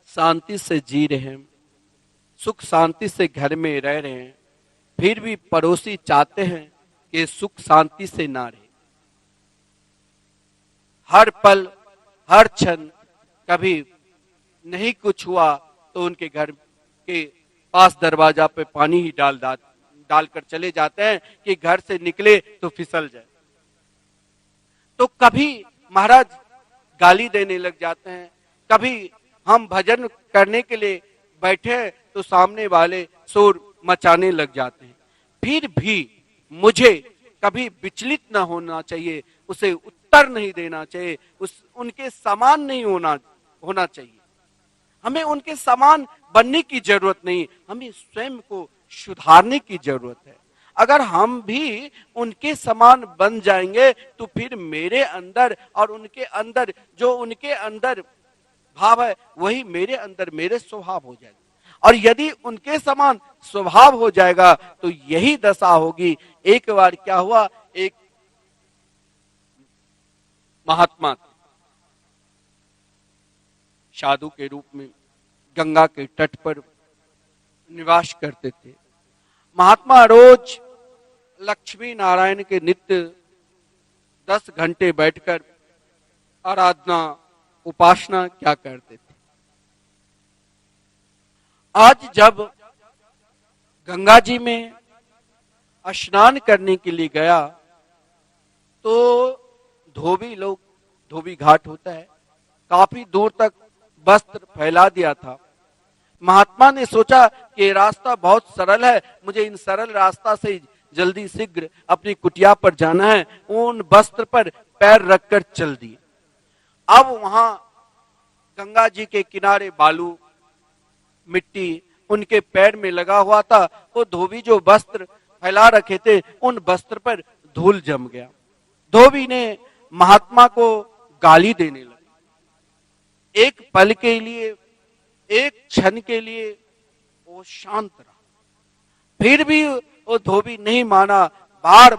A: शांति से जी रहे हैं, सुख शांति से घर में रह रहे हैं, फिर भी पड़ोसी चाहते हैं कि सुख शांति से ना रहे। हर पल, हर क्षण, कभी नहीं कुछ हुआ तो उनके घर के पास दरवाजा पे पानी ही डालकर चले जाते हैं कि घर से निकले तो फिसल जाए। तो कभी महाराज गाली देने लग जाते हैं, कभी हम भजन करने के लिए बैठे तो सामने वाले शोर मचाने लग जाते हैं। फिर भी मुझे कभी विचलित ना होना चाहिए, उसे उत्तर नहीं देना चाहिए, उनके समान नहीं होना चाहिए। हमें उनके समान बनने की जरूरत नहीं, हमें स्वयं को सुधारने की जरूरत है। अगर हम भी उनके समान बन जाएंगे, तो फिर मेरे अंदर और उनके अंदर, जो उनके अंदर भाव है, वही मेरे अंदर, मेरे स्वभाव हो जाएगा। और यदि उनके समान स्वभाव हो जाएगा, तो यही दशा होगी। एक बार क्या हुआ, एक महात्मा साधु के रूप में गंगा के तट पर निवास करते थे। महात्मा रोज लक्ष्मी नारायण के नित्य 10 घंटे बैठकर आराधना, उपासना क्या करते थे। आज जब गंगा जी में स्नान करने के लिए गया, तो धोबी घाट होता है, काफी दूर तक वस्त्र फैला दिया था। महात्मा ने सोचा कि रास्ता बहुत सरल है, मुझे इन सरल रास्ता से जल्दी शीघ्र अपनी कुटिया पर जाना है। उन वस्त्र पर पैर रखकर चल दिए। अब वहां गंगा जी के किनारे बालू, मिट्टी उनके पैर में लगा हुआ था। वो धोबी जो वस्त्र फैला रखे थे, उन वस्त्र पर धूल जम गया। धोबी ने महात्मा को गाली देने लगा। एक पल के लिए, एक क्षण के लिए वो शांत रहा, फिर भी वो धोबी नहीं माना। बार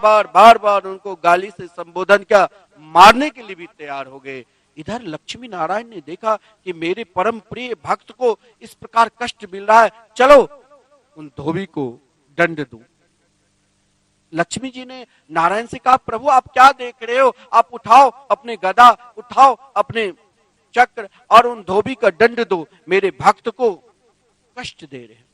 A: बार उनको गाली से संबोधन किया, मारने के लिए भी तैयार हो गए। इधर लक्ष्मी नारायण ने देखा कि मेरे परम प्रिय भक्त को इस प्रकार कष्ट मिल रहा है, चलो उन धोबी को दंड दो। लक्ष्मी जी ने नारायण से कहा, प्रभु आप क्या देख रहे हो, आप उठाओ अपने गदा, उठाओ अपने चक्र और उन धोबी का दंड दो, मेरे भक्त को कष्ट दे रहे हैं।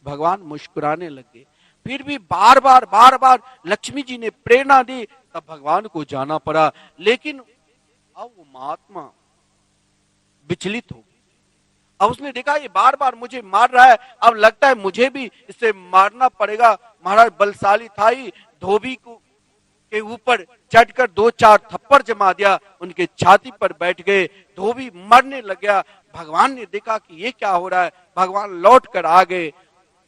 A: भगवान मुस्कुराने लगे। फिर भी बार बार लक्ष्मी जी ने प्रेरणा दी, तब भगवान को जाना पड़ा। लेकिन अब वो महात्मा विचलित हो गए। अब उसने देखा ये बार बार मुझे मार रहा है, अब लगता है मुझे भी इसे मारना पड़ेगा। महाराज बलशाली था ही, धोबी को के ऊपर चढ़कर 2-4 थप्पड़ जमा दिया, उनके छाती पर बैठ गए, धोबी मरने लग गया। भगवान ने देखा कि ये क्या हो रहा है, भगवान लौट कर आ गए।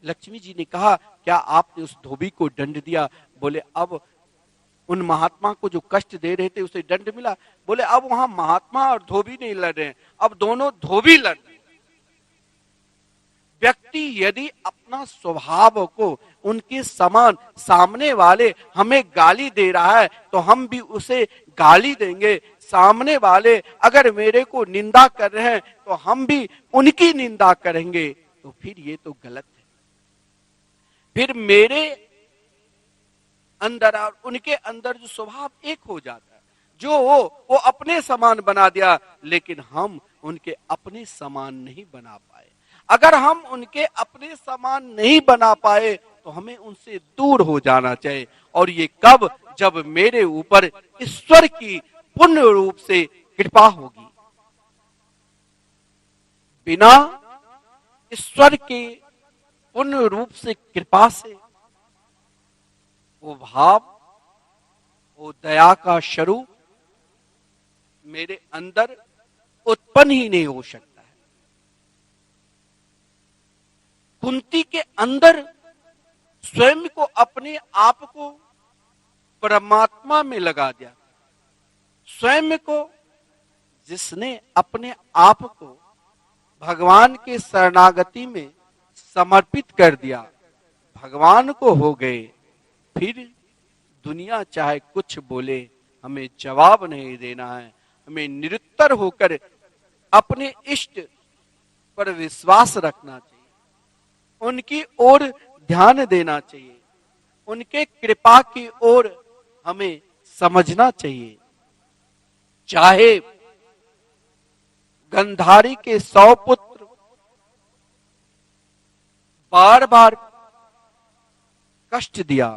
A: लक्ष्मी जी ने कहा क्या आपने उस धोबी को दंड दिया? बोले अब उन महात्मा को जो कष्ट दे रहे थे उसे दंड मिला? बोले अब वहां महात्मा और धोबी नहीं लड़ रहे, अब दोनों धोबी लड़ रहे। व्यक्ति यदि अपना स्वभाव को उनके समान, सामने वाले हमें गाली दे रहा है तो हम भी उसे गाली देंगे, सामने वाले अगर मेरे को निंदा कर रहे हैं तो हम भी उनकी निंदा करेंगे, तो फिर ये तो गलत है। फिर मेरे अंदर और उनके अंदर जो स्वभाव एक हो जाता है, जो वो अपने समान बना दिया, लेकिन हम उनके अपने समान नहीं बना पाए। अगर हम उनके अपने समान नहीं बना पाए तो हमें उनसे दूर हो जाना चाहिए। और ये कब? जब मेरे ऊपर ईश्वर की पूर्ण रूप से कृपा होगी। बिना ईश्वर के पूर्ण रूप से कृपा से वो भाव, वो दया का स्वरूप मेरे अंदर उत्पन्न ही नहीं हो सकता। कुंती के अंदर स्वयं को, अपने आप को परमात्मा में लगा दिया। स्वयं को जिसने अपने आप को भगवान के शरणागति में समर्पित कर दिया, भगवान को हो गए। फिर दुनिया चाहे कुछ बोले, हमें जवाब नहीं देना है। हमें निरुत्तर होकर अपने इष्ट पर विश्वास रखना चाहिए, उनकी ओर ध्यान देना चाहिए, उनके कृपा की ओर हमें समझना चाहिए। चाहे गंधारी के 100 पुत्र बार बार कष्ट दिया,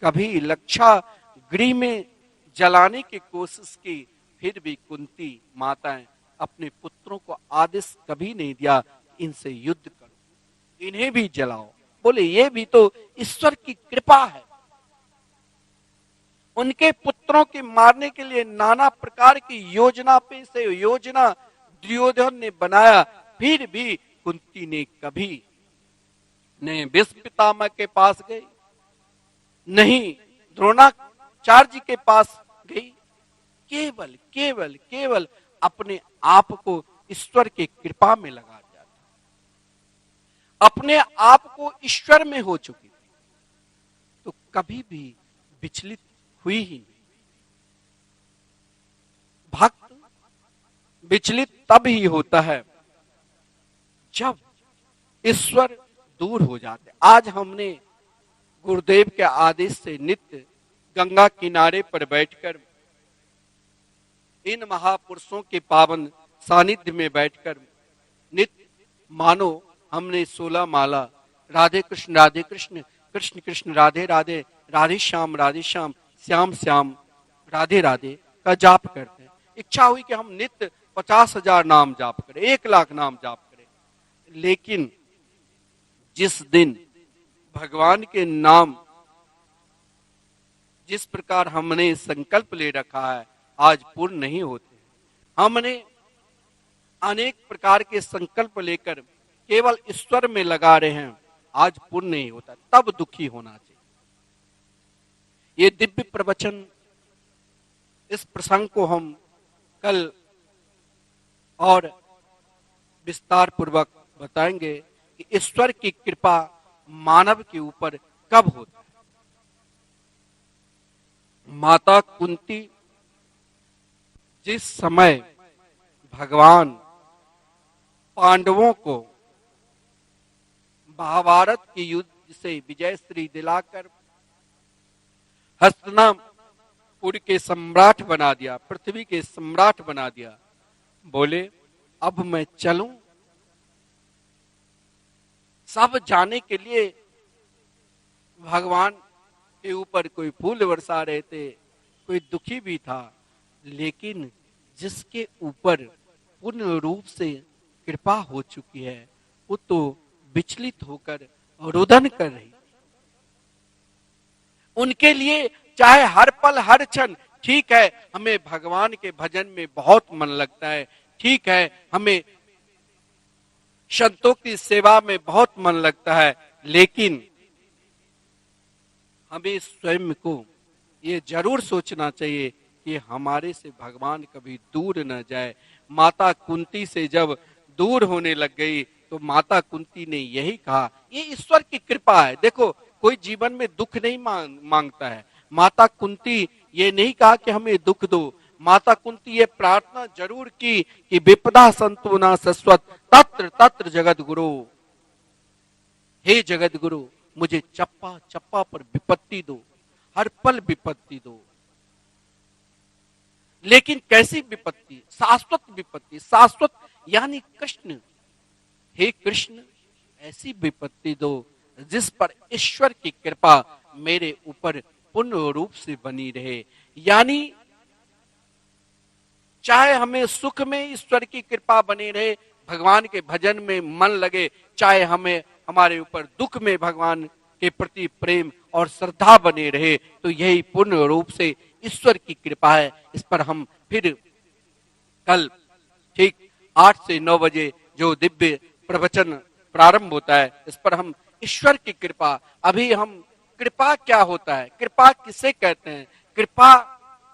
A: कभी लक्षा गृह में जलाने की कोशिश की, फिर भी कुंती माताएं अपने पुत्रों को आदेश कभी नहीं दिया इनसे युद्ध करो, इन्हें भी जलाओ। बोले ये भी तो ईश्वर की कृपा है। उनके पुत्रों के मारने के लिए नाना प्रकार की योजना पे से योजना दुर्योधन ने बनाया, फिर भी कुंती ने कभी नहीं भीष्म पितामह के पास गई, नहीं द्रोणाचार्य जी के पास गई। केवल केवल केवल अपने आप को ईश्वर की कृपा में लगा दिया था, अपने आप को ईश्वर में हो चुकी थी, तो कभी भी विचलित हुई ही नहीं। भक्त विचलित तब ही होता है जब ईश्वर दूर हो जाते। आज हमने गुरुदेव के आदेश से नित्य गंगा किनारे पर बैठकर इन महापुरुषों के पावन सानिध्य में बैठकर नित्य मानो हमने 16 माला राधे कृष्ण कृष्ण कृष्ण राधे राधे, राधे श्याम श्याम श्याम राधे राधे का जाप करते हैं। इच्छा हुई कि हम नित्य 50,000 नाम जाप करें, 1,00,000 नाम जाप करें। लेकिन जिस दिन भगवान के नाम जिस प्रकार हमने संकल्प ले रखा है आज पूर्ण नहीं होते। हमने अनेक प्रकार के संकल्प लेकर केवल ईश्वर में लगा रहे हैं, आज पूर्ण नहीं होता, तब दुखी होना चाहिए। ये दिव्य प्रवचन, इस प्रसंग को हम कल और विस्तार पूर्वक बताएंगे कि ईश्वर की कृपा मानव के ऊपर कब होता है। माता कुंती जिस समय भगवान पांडवों को महाभारत के युद्ध से विजय श्री दिलाकर हस्तिनापुर के सम्राट बना दिया, पृथ्वी के सम्राट बना दिया, बोले अब मैं चलूं। सब जाने के लिए भगवान के ऊपर कोई फूल बरसा रहे थे, कोई दुखी भी था, लेकिन जिसके ऊपर पूर्ण रूप से कृपा हो चुकी है, वो तो विचलित होकर रुदन कर रही। उनके लिए चाहे हर पल हर क्षण, ठीक है हमें भगवान के भजन में बहुत मन लगता है, ठीक है हमें संतों की सेवा में बहुत मन लगता है, लेकिन हमें स्वयं को ये जरूर सोचना चाहिए कि हमारे से भगवान कभी दूर न जाए। माता कुंती से जब दूर होने लग गई तो माता कुंती ने यही कहा, ये ईश्वर की कृपा है। देखो कोई जीवन में दुख नहीं मांगता है। माता कुंती ये नहीं कहा कि हमें दुख दो, माता कुंती ये प्रार्थना जरूर की कि विपदा संतो न सस्वत तत्र तत्र जगत गुरु, हे जगत गुरु मुझे चप्पा चप्पा पर विपत्ति दो, हर पल विपत्ति दो। लेकिन कैसी विपत्ति? शाश्वत विपत्ति, शाश्वत यानी कृष्ण। हे कृष्ण ऐसी विपत्ति दो जिस पर ईश्वर की कृपा मेरे ऊपर पूर्ण रूप से बनी रहे। यानी चाहे हमें सुख में ईश्वर की कृपा बनी रहे, भगवान के भजन में मन लगे, चाहे हमें हमारे ऊपर दुख में भगवान के प्रति प्रेम और श्रद्धा बने रहे, तो यही पूर्ण रूप से ईश्वर की कृपा है। इस पर हम फिर कल ठीक 8 से 9 बजे जो दिव्य प्रवचन प्रारंभ होता है, इस पर हम ईश्वर की कृपा, अभी हम कृपा क्या होता है, कृपा किसे कहते हैं, कृपा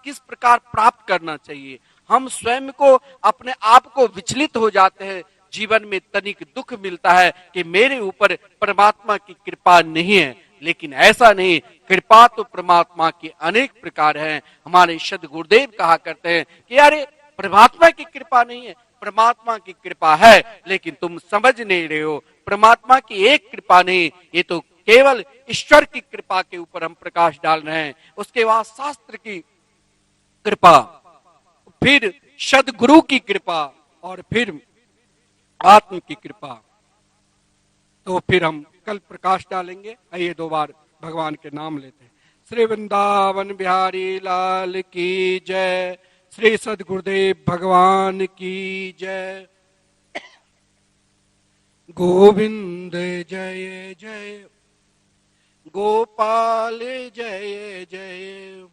A: किस प्रकार प्राप्त करना चाहिए। हम स्वयं को अपने आप को विचलित हो जाते हैं, जीवन में तनिक दुख मिलता है कि मेरे ऊपर परमात्मा की कृपा नहीं है, लेकिन ऐसा नहीं, कृपा तो परमात्मा की अनेक प्रकार हैं। हमारे सद गुरुदेव कहा करते हैं कि अरे परमात्मा की कृपा नहीं है, परमात्मा की कृपा है लेकिन तुम समझ नहीं रहे हो। परमात्मा की एक कृपा नहीं, ये तो केवल ईश्वर की कृपा के ऊपर हम प्रकाश डाल रहे हैं। उसके बाद शास्त्र की कृपा, फिर सदगुरु की कृपा और फिर आत्म की कृपा। तो फिर हम कल प्रकाश डालेंगे। आइए 2 बार भगवान के नाम लेते हैं। श्री वृंदावन बिहारी लाल की जय, श्री सदगुरुदेव भगवान की जय। गोविंद जय जय, गोपाल जय जय।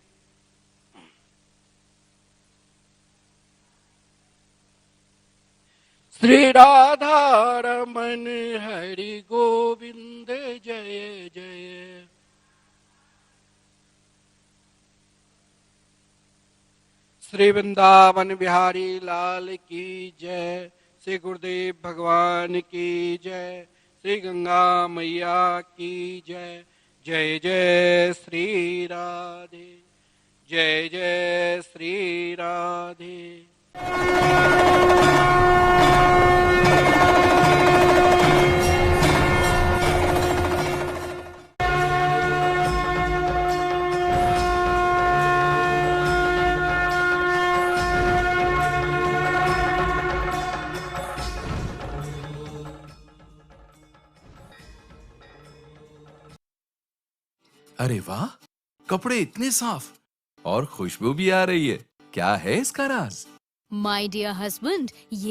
A: श्री राधा रमन हरि गोविंद जय जय। श्री वृंदावन बिहारी लाल की जय, श्री गुरुदेव भगवान की जय, श्री गंगा मैया की जय। जय जय श्री राधे, जय जय श्री राधे।
B: अरे वाह, कपड़े इतने साफ और खुशबू भी आ रही है। क्या है इसका राज?
C: माय डियर हस्बैंड, ये